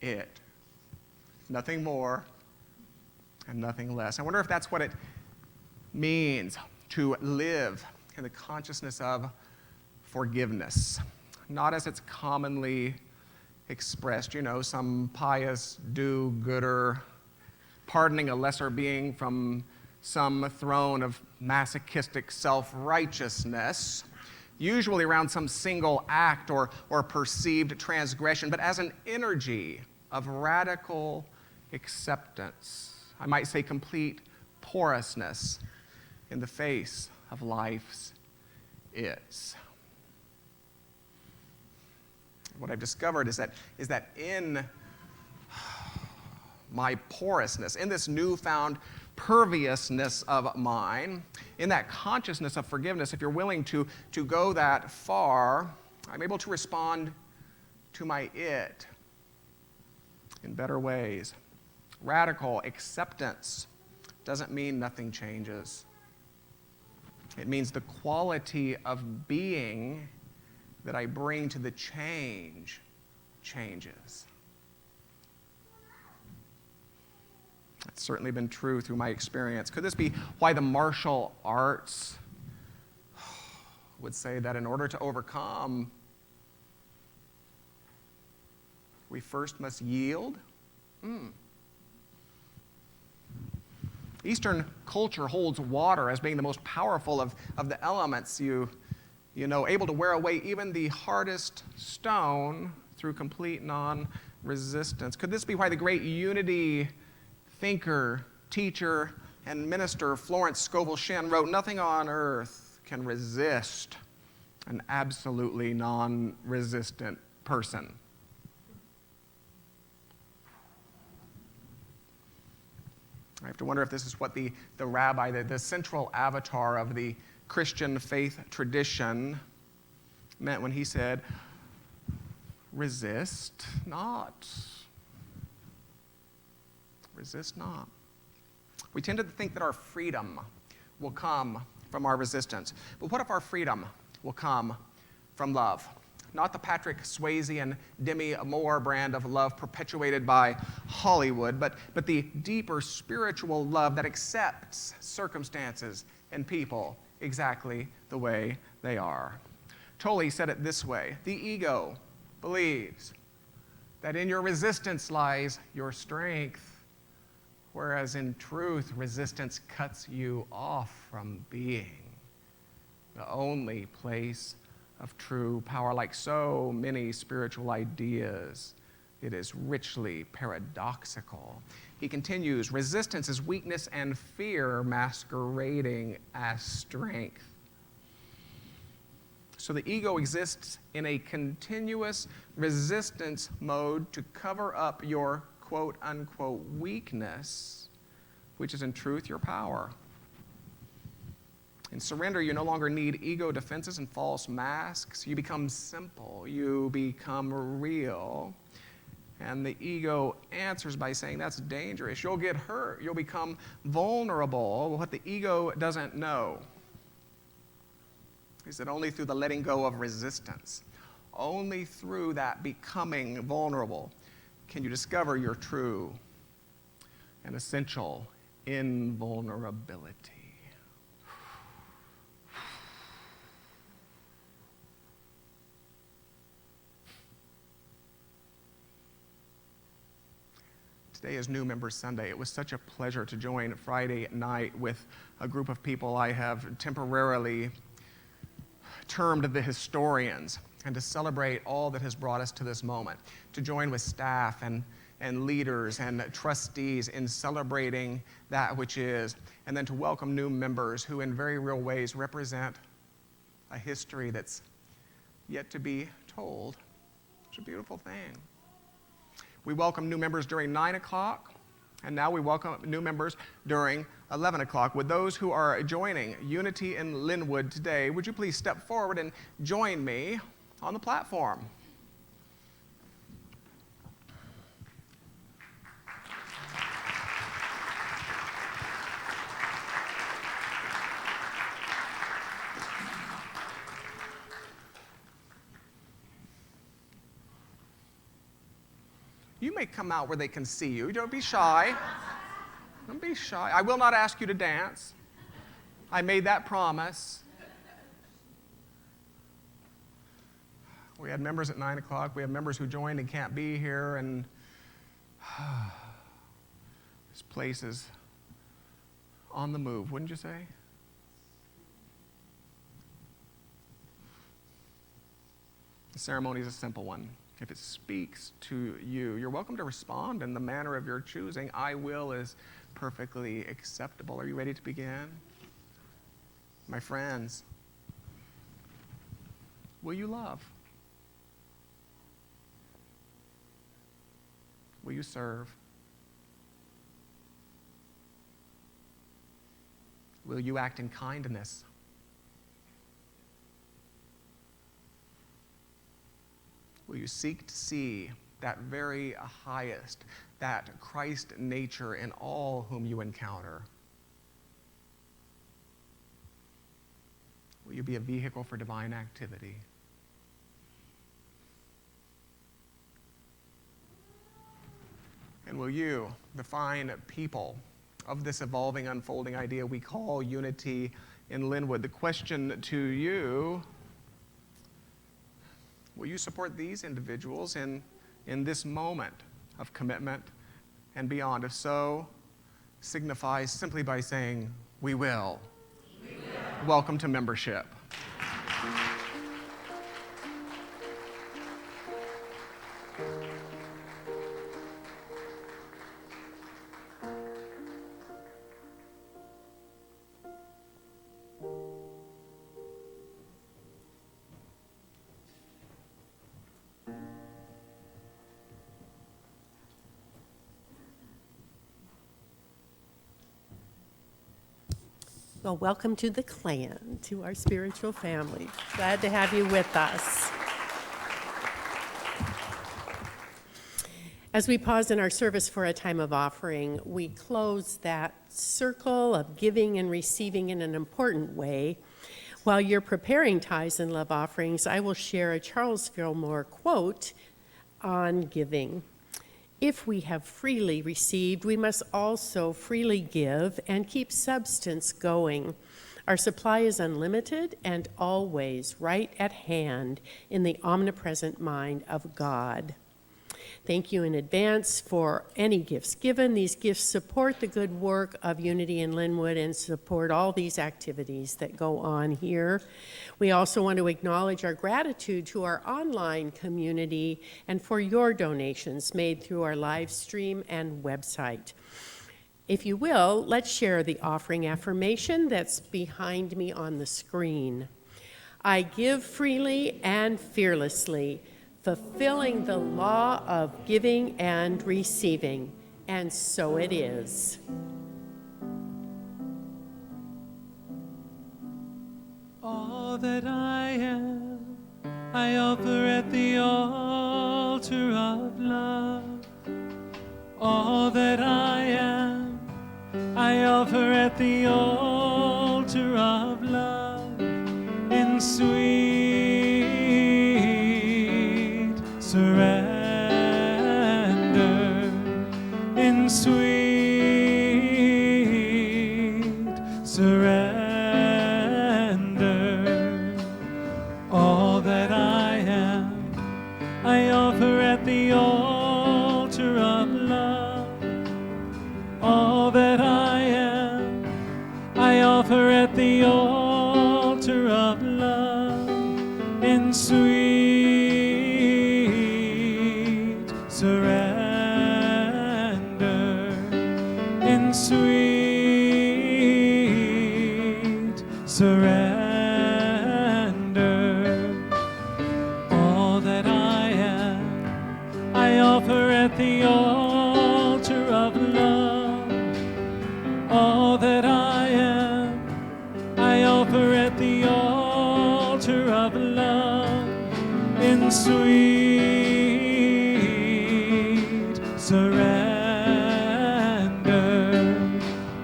it. Nothing more and nothing less. I wonder if that's what it means to live in the consciousness of forgiveness. Not as it's commonly expressed, some pious do-gooder pardoning a lesser being from some throne of masochistic self-righteousness, usually around some single act or perceived transgression, but as an energy of radical acceptance. I might say complete porousness in the face of life's its. What I've discovered is that in my porousness, in this newfound perviousness of mine, in that consciousness of forgiveness, if you're willing to go that far, I'm able to respond to my it in better ways. Radical acceptance doesn't mean nothing changes. It means the quality of being that I bring to the change changes. That's certainly been true through my experience. Could this be why the martial arts would say that in order to overcome, we first must yield? Eastern culture holds water as being the most powerful of the elements, you know, able to wear away even the hardest stone through complete non-resistance. Could this be why the great unity thinker, teacher, and minister Florence Scovel Shinn wrote, "Nothing on earth can resist an absolutely non-resistant person"? I have to wonder if this is what the rabbi, the central avatar of the Christian faith tradition, meant when he said, resist not. Resist not. We tend to think that our freedom will come from our resistance. But what if our freedom will come from love? Not the Patrick Swayze and Demi Moore brand of love perpetuated by Hollywood, but the deeper spiritual love that accepts circumstances and people exactly the way they are. Tolle said it this way: the ego believes that in your resistance lies your strength, whereas in truth, resistance cuts you off from being the only place of true power. Like so many spiritual ideas, it is richly paradoxical. He continues, resistance is weakness and fear masquerading as strength. So the ego exists in a continuous resistance mode to cover up your quote-unquote weakness, which is in truth your power. In surrender, you no longer need ego defenses and false masks. You become simple. You become real. And the ego answers by saying, that's dangerous. You'll get hurt. You'll become vulnerable. What the ego doesn't know is that only through the letting go of resistance, only through that becoming vulnerable, can you discover your true and essential invulnerability. Today is New Member Sunday. It was such a pleasure to join Friday night with a group of people I have temporarily termed the historians, and to celebrate all that has brought us to this moment, to join with staff and leaders and trustees in celebrating that which is, and then to welcome new members who in very real ways represent a history that's yet to be told. It's a beautiful thing. We welcome new members during 9 o'clock, and now we welcome new members during 11 o'clock. With those who are joining Unity in Lynnwood today, would you please step forward and join me on the platform? You may come out where they can see you. Don't be shy. Don't be shy. I will not ask you to dance. I made that promise. We had members at 9 o'clock. We have members who joined and can't be here. And this place is on the move, wouldn't you say? The ceremony is a simple one. If it speaks to you, you're welcome to respond in the manner of your choosing. I will is perfectly acceptable. Are you ready to begin? My friends, will you love? Will you serve? Will you act in kindness? Will you seek to see that very highest, that Christ nature in all whom you encounter? Will you be a vehicle for divine activity? And will you, the fine people of this evolving, unfolding idea we call unity in Lynnwood, the question to you, will you support these individuals in this moment of commitment and beyond? If so, signify simply by saying, we will. We will. Welcome to membership. Well, welcome to the clan, to our spiritual family. Glad to have you with us. As we pause in our service for a time of offering, we close that circle of giving and receiving in an important way. While you're preparing tithes and love offerings, I will share a Charles Fillmore quote on giving. If we have freely received, we must also freely give and keep substance going. Our supply is unlimited and always right at hand in the omnipresent mind of God. Thank you in advance for any gifts given. These gifts support the good work of Unity in Lynnwood and support all these activities that go on here. We also want to acknowledge our gratitude to our online community and for your donations made through our live stream and website. If you will, let's share the offering affirmation that's behind me on the screen. I give freely and fearlessly, fulfilling the law of giving and receiving, and so it is. All that I am, I offer at the altar of love. All that I am, I offer at the altar of love. In sweet surrender, in sweet surrender. All that I am, I offer at the altar of love. All that I am, I offer at the altar of love. In sweet surrender, in sweet surrender. All that I am, I offer at the altar of love. All that I am, I offer at the altar of love. In sweet surrender,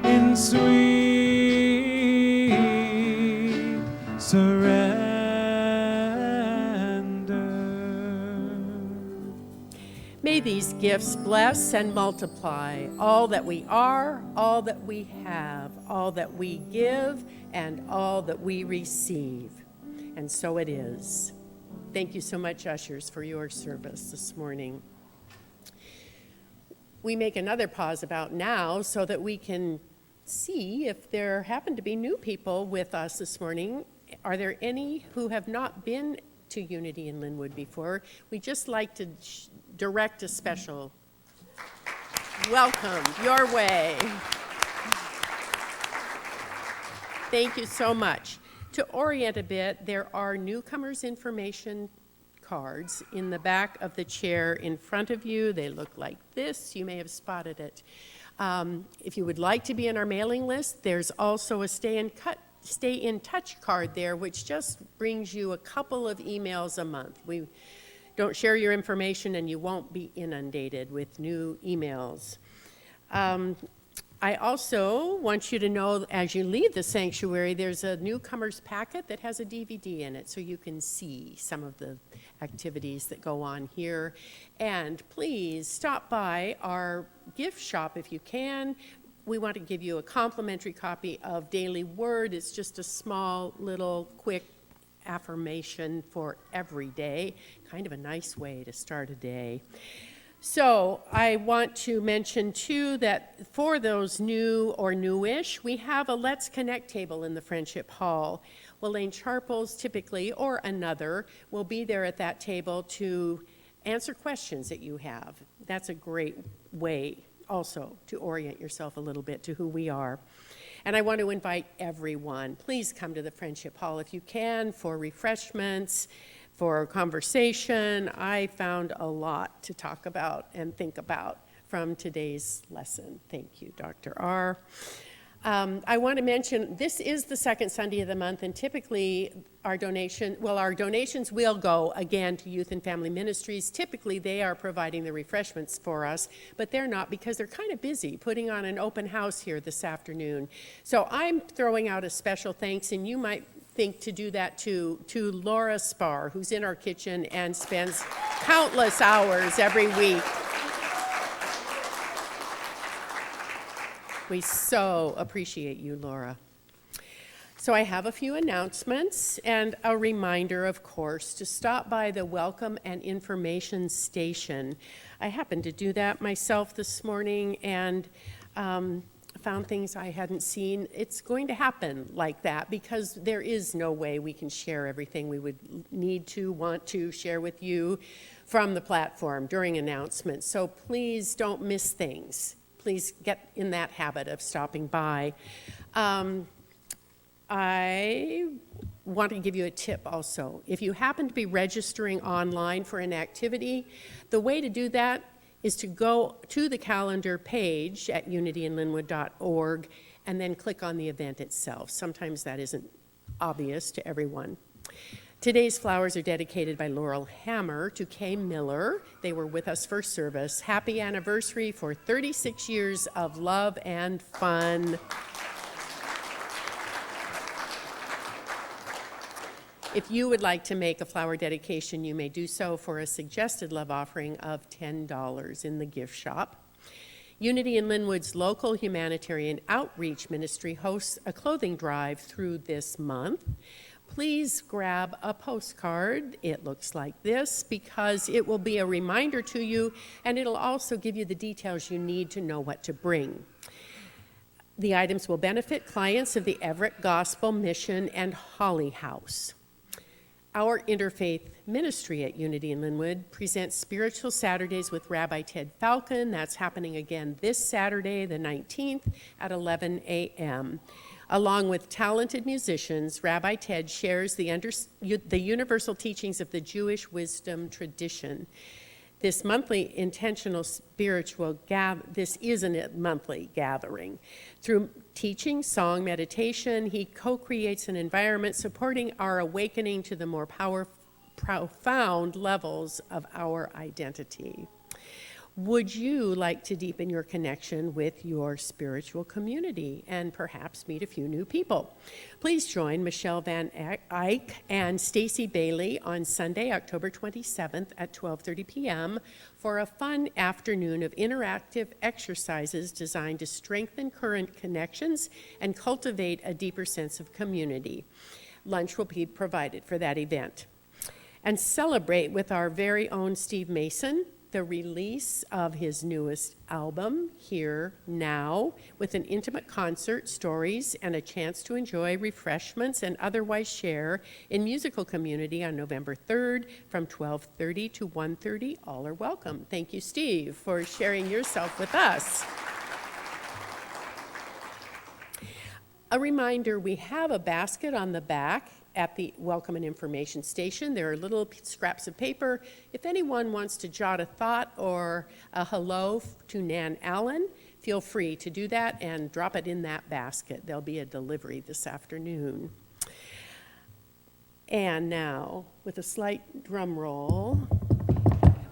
in sweet surrender. May these gifts bless and multiply all that we are, all that we have, all that we give, and all that we receive. And so it is. Thank you so much, ushers, for your service this morning. We make another pause about now so that we can see if there happen to be new people with us this morning. Are there any who have not been to Unity in Lynnwood before? We'd just like to direct a special welcome your way. Thank you so much. To orient a bit, there are newcomers information cards in the back of the chair in front of you. They look like this. You may have spotted it. If you would like to be on our mailing list, there's also a stay in touch card there, which just brings you a couple of emails a month. We don't share your information and you won't be inundated with new emails. I also want you to know as you leave the sanctuary, there's a newcomer's packet that has a DVD in it so you can see some of the activities that go on here. And please stop by our gift shop if you can. We want to give you a complimentary copy of Daily Word. It's just a small, little, quick affirmation for every day. Kind of a nice way to start a day. So I want to mention too that for those new or newish, we have a Let's Connect table in the Friendship Hall. Elaine Charples typically, or another, will be there at that table to answer questions that you have. That's a great way also to orient yourself a little bit to who we are. And I want to invite everyone, please come to the Friendship Hall if you can for refreshments, for conversation. I found a lot to talk about and think about from today's lesson. Thank you, Dr. R. I want to mention this is the second Sunday of the month, and typically our donations will go again to Youth and Family Ministries. Typically they are providing the refreshments for us, but they're not because they're kind of busy putting on an open house here this afternoon. So I'm throwing out a special thanks, and you might think to do that to Laura Spar, who's in our kitchen and spends countless hours every week. We so appreciate you, Laura. So I have a few announcements and a reminder, of course, to stop by the Welcome and Information Station. I happened to do that myself this morning and found things I hadn't seen. It's going to happen like that because there is no way we can share everything we would want to share with you from the platform during announcements. So please don't miss things. Please get in that habit of stopping by. I want to give you a tip also. If you happen to be registering online for an activity, the way to do that is to go to the calendar page at unityinlynnwood.org and then click on the event itself. Sometimes that isn't obvious to everyone. Today's flowers are dedicated by Laurel Hammer to Kay Miller. They were with us for service. Happy anniversary for 36 years of love and fun. If you would like to make a flower dedication, you may do so for a suggested love offering of $10 in the gift shop. Unity in Lynnwood's local humanitarian outreach ministry hosts a clothing drive through this month. Please grab a postcard. It looks like this because it will be a reminder to you, and it'll also give you the details you need to know what to bring. The items will benefit clients of the Everett Gospel Mission and Holly House. Our interfaith ministry at Unity in Lynnwood presents Spiritual Saturdays with Rabbi Ted Falcon. That's happening again this Saturday, the 19th at 11 a.m. Along with talented musicians, Rabbi Ted shares the universal teachings of the Jewish wisdom tradition. This monthly intentional spiritual this isn't a monthly gathering. Through teaching, song, meditation, he co-creates an environment supporting our awakening to the more profound levels of our identity. Would you like to deepen your connection with your spiritual community and perhaps meet a few new people? Please join Michelle Van Eyck and Stacy Bailey on Sunday, October 27th at 12:30 p.m. for a fun afternoon of interactive exercises designed to strengthen current connections and cultivate a deeper sense of community. Lunch will be provided for that event. And celebrate with our very own Steve Mason the release of his newest album, Here Now, with an intimate concert, stories, and a chance to enjoy refreshments and otherwise share in musical community on November 3rd from 12:30 to 1:30. All are welcome. Thank you, Steve, for sharing yourself with us. A reminder, we have a basket on the back at the Welcome and Information Station. There are little scraps of paper. If anyone wants to jot a thought or a hello to Nan Allen, feel free to do that and drop it in that basket. There'll be a delivery this afternoon. And now, with a slight drum roll,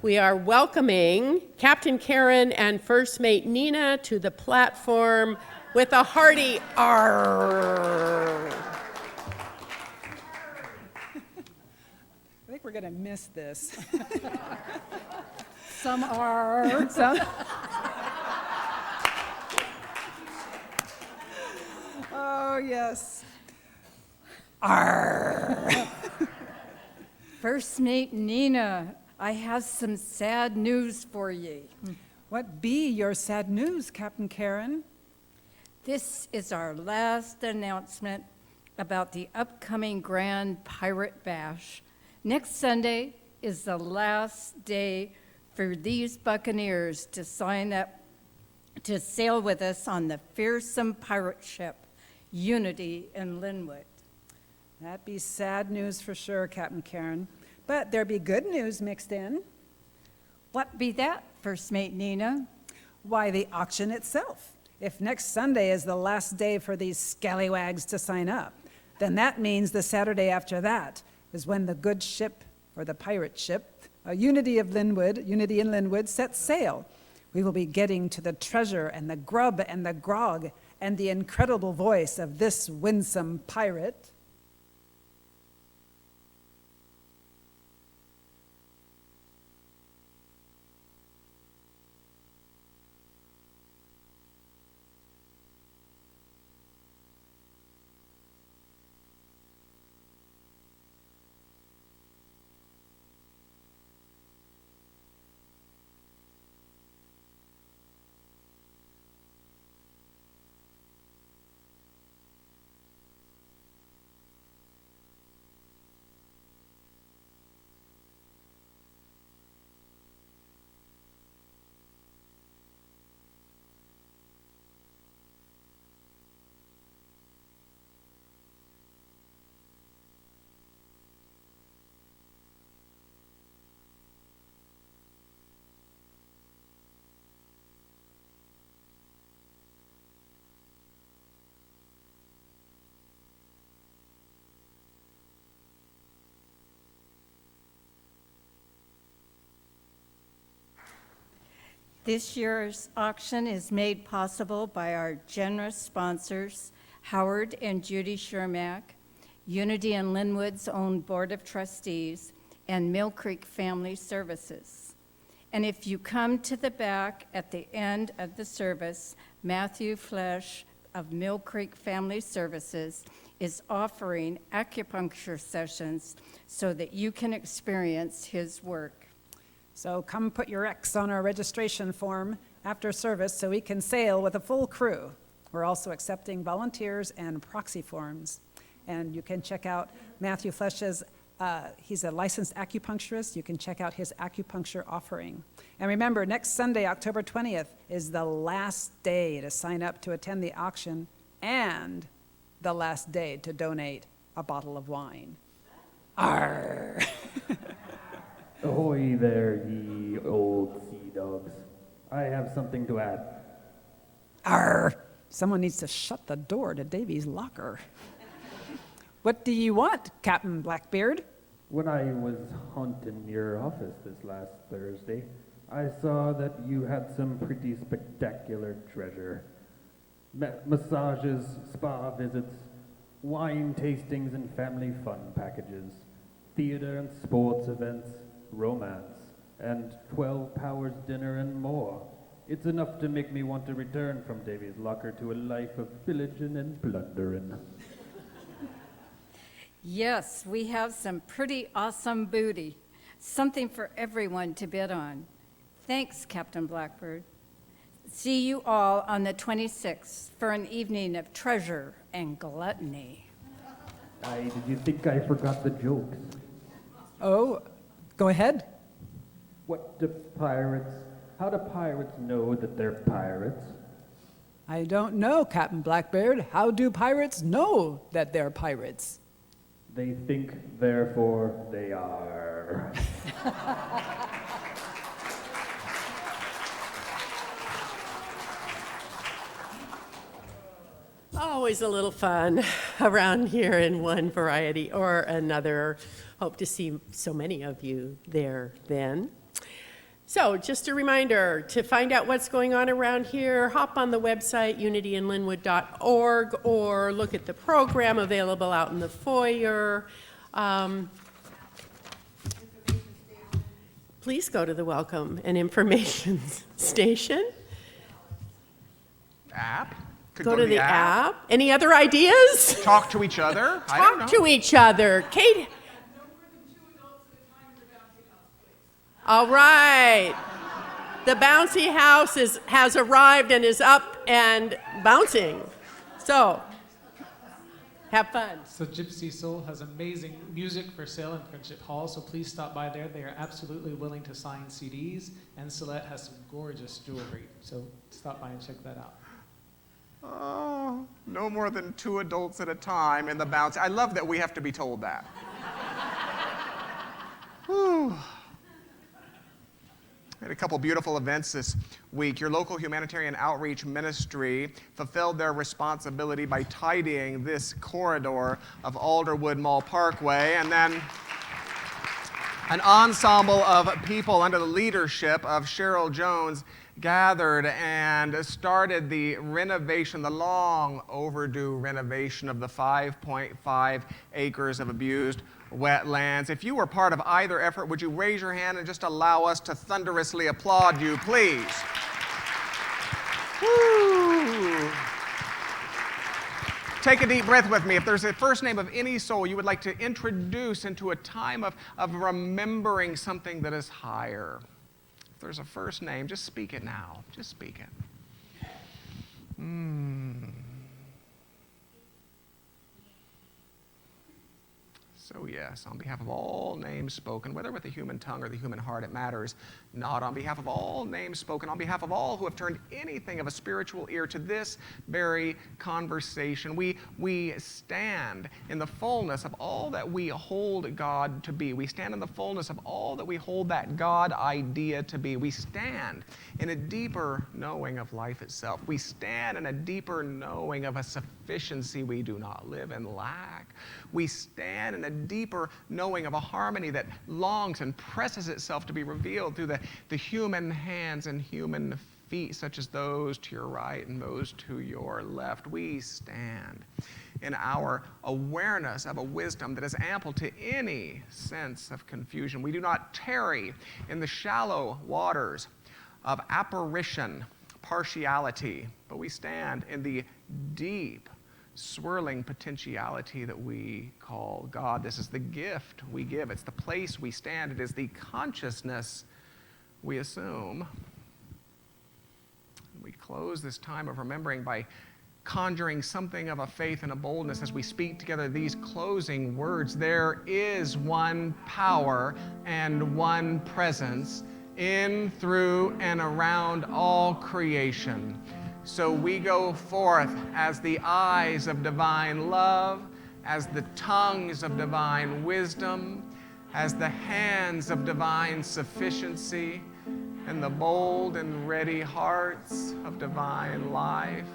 we are welcoming Captain Karen and First Mate Nina to the platform with a hearty "Arr." I think we're going to miss this. Some are. Some- Oh, yes. Arr. First Mate Nina, I have some sad news for ye. What be your sad news, Captain Karen? This is our last announcement about the upcoming Grand Pirate Bash. Next Sunday is the last day for these Buccaneers to sign up to sail with us on the fearsome pirate ship, Unity in Lynnwood. That be sad news for sure, Captain Karen. But there be good news mixed in. What be that, First Mate Nina? Why, the auction itself. If next Sunday is the last day for these scallywags to sign up, then that means the Saturday after that is when the good ship, or the pirate ship, Unity in Lynnwood, sets sail. We will be getting to the treasure and the grub and the grog and the incredible voice of this winsome pirate. This year's auction is made possible by our generous sponsors, Howard and Judy Shermack, Unity and Lynnwood's own Board of Trustees, and Mill Creek Family Services. And if you come to the back at the end of the service, Matthew Flesh of Mill Creek Family Services is offering acupuncture sessions so that you can experience his work. So come put your X on our registration form after service so we can sail with a full crew. We're also accepting volunteers and proxy forms. And you can check out Matthew Flesh's, he's a licensed acupuncturist. You can check out his acupuncture offering. And remember, next Sunday, October 20th, is the last day to sign up to attend the auction and the last day to donate a bottle of wine. Arr! Ahoy there, ye old sea dogs. I have something to add. Arr! Someone needs to shut the door to Davy's locker. What do you want, Captain Blackbeard? When I was haunting your office this last Thursday, I saw that you had some pretty spectacular treasure. Massages, spa visits, wine tastings and family fun packages, theater and sports events, romance, and 12 Powers dinner and more. It's enough to make me want to return from Davy's locker to a life of pillaging and plundering. Yes, we have some pretty awesome booty. Something for everyone to bid on. Thanks, Captain Blackbird. See you all on the 26th for an evening of treasure and gluttony. Did you think I forgot the jokes? Oh, go ahead. How do pirates know that they're pirates? I don't know, Captain Blackbeard. How do pirates know that they're pirates? They think, therefore they are. Always a little fun around here in one variety or another. Hope to see so many of you there then. So just a reminder, to find out what's going on around here, hop on the website, unityinlynnwood.org, or look at the program available out in the foyer. Please go to the Welcome and Information Station. App? Could Go to the app. Any other ideas? Talk to each other? I don't know. Talk to each other. Kate. All right. The bouncy house has arrived and is up and bouncing. So, have fun. So Gypsy Soul has amazing music for sale in Friendship Hall, so please stop by there. They are absolutely willing to sign CDs, and Celeste has some gorgeous jewelry, so stop by and check that out. Oh, no more than 2 adults at a time in the bounce. I love that we have to be told that. Whew. We had a couple beautiful events this week. Your local humanitarian outreach ministry fulfilled their responsibility by tidying this corridor of Alderwood Mall Parkway, and then an ensemble of people under the leadership of Cheryl Jones gathered and started the renovation, the long overdue renovation of the 5.5 acres of abused wetlands. If you were part of either effort, would you raise your hand and just allow us to thunderously applaud you, please? Woo. Take a deep breath with me. If there's a first name of any soul you would like to introduce into a time of remembering something that is higher, if there's a first name, just speak it now. Just speak it. So yes, on behalf of all names spoken, whether with the human tongue or the human heart, it matters not. On behalf of all names spoken, on behalf of all who have turned anything of a spiritual ear to this very conversation, we stand in the fullness of all that we hold God to be. We stand in the fullness of all that we hold that God idea to be. We stand in a deeper knowing of life itself. We stand in a deeper knowing of a sufficiency we do not live in lack. We stand in a deeper knowing of a harmony that longs and presses itself to be revealed through the human hands and human feet, such as those to your right and those to your left. We stand in our awareness of a wisdom that is ample to any sense of confusion. We do not tarry in the shallow waters of apparition, partiality, but we stand in the deep, swirling potentiality that we call God. This is the gift we give. It's the place we stand. It is the consciousness we assume. We close this time of remembering by conjuring something of a faith and a boldness as we speak together these closing words. There is one power and one presence in, through, and around all creation. So we go forth as the eyes of divine love, as the tongues of divine wisdom, as the hands of divine sufficiency, and the bold and ready hearts of divine life.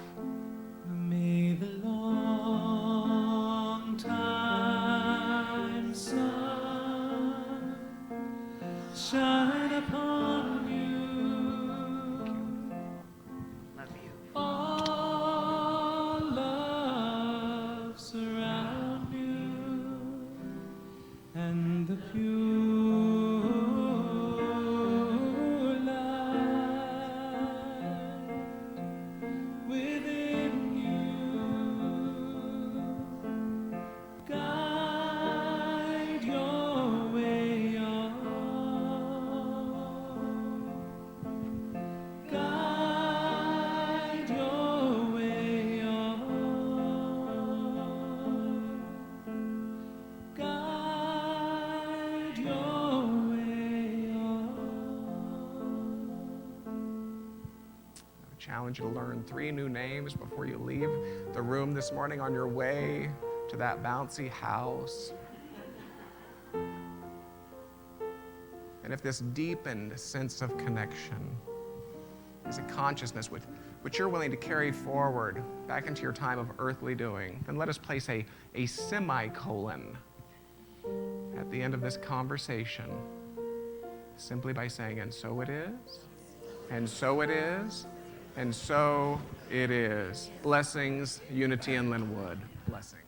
May the long time sun shine upon you. All love surround you, and the pure light within you guide your way on. Guide your way on. Guide your way on. I challenge you to learn 3 new names before you leave the room this morning on your way to that bouncy house. And if this deepened sense of connection is a consciousness with which you're willing to carry forward back into your time of earthly doing, then let us place a semicolon at the end of this conversation, simply by saying, and so it is, and so it is, and so it is. Blessings, unity in Lynnwood. Blessings.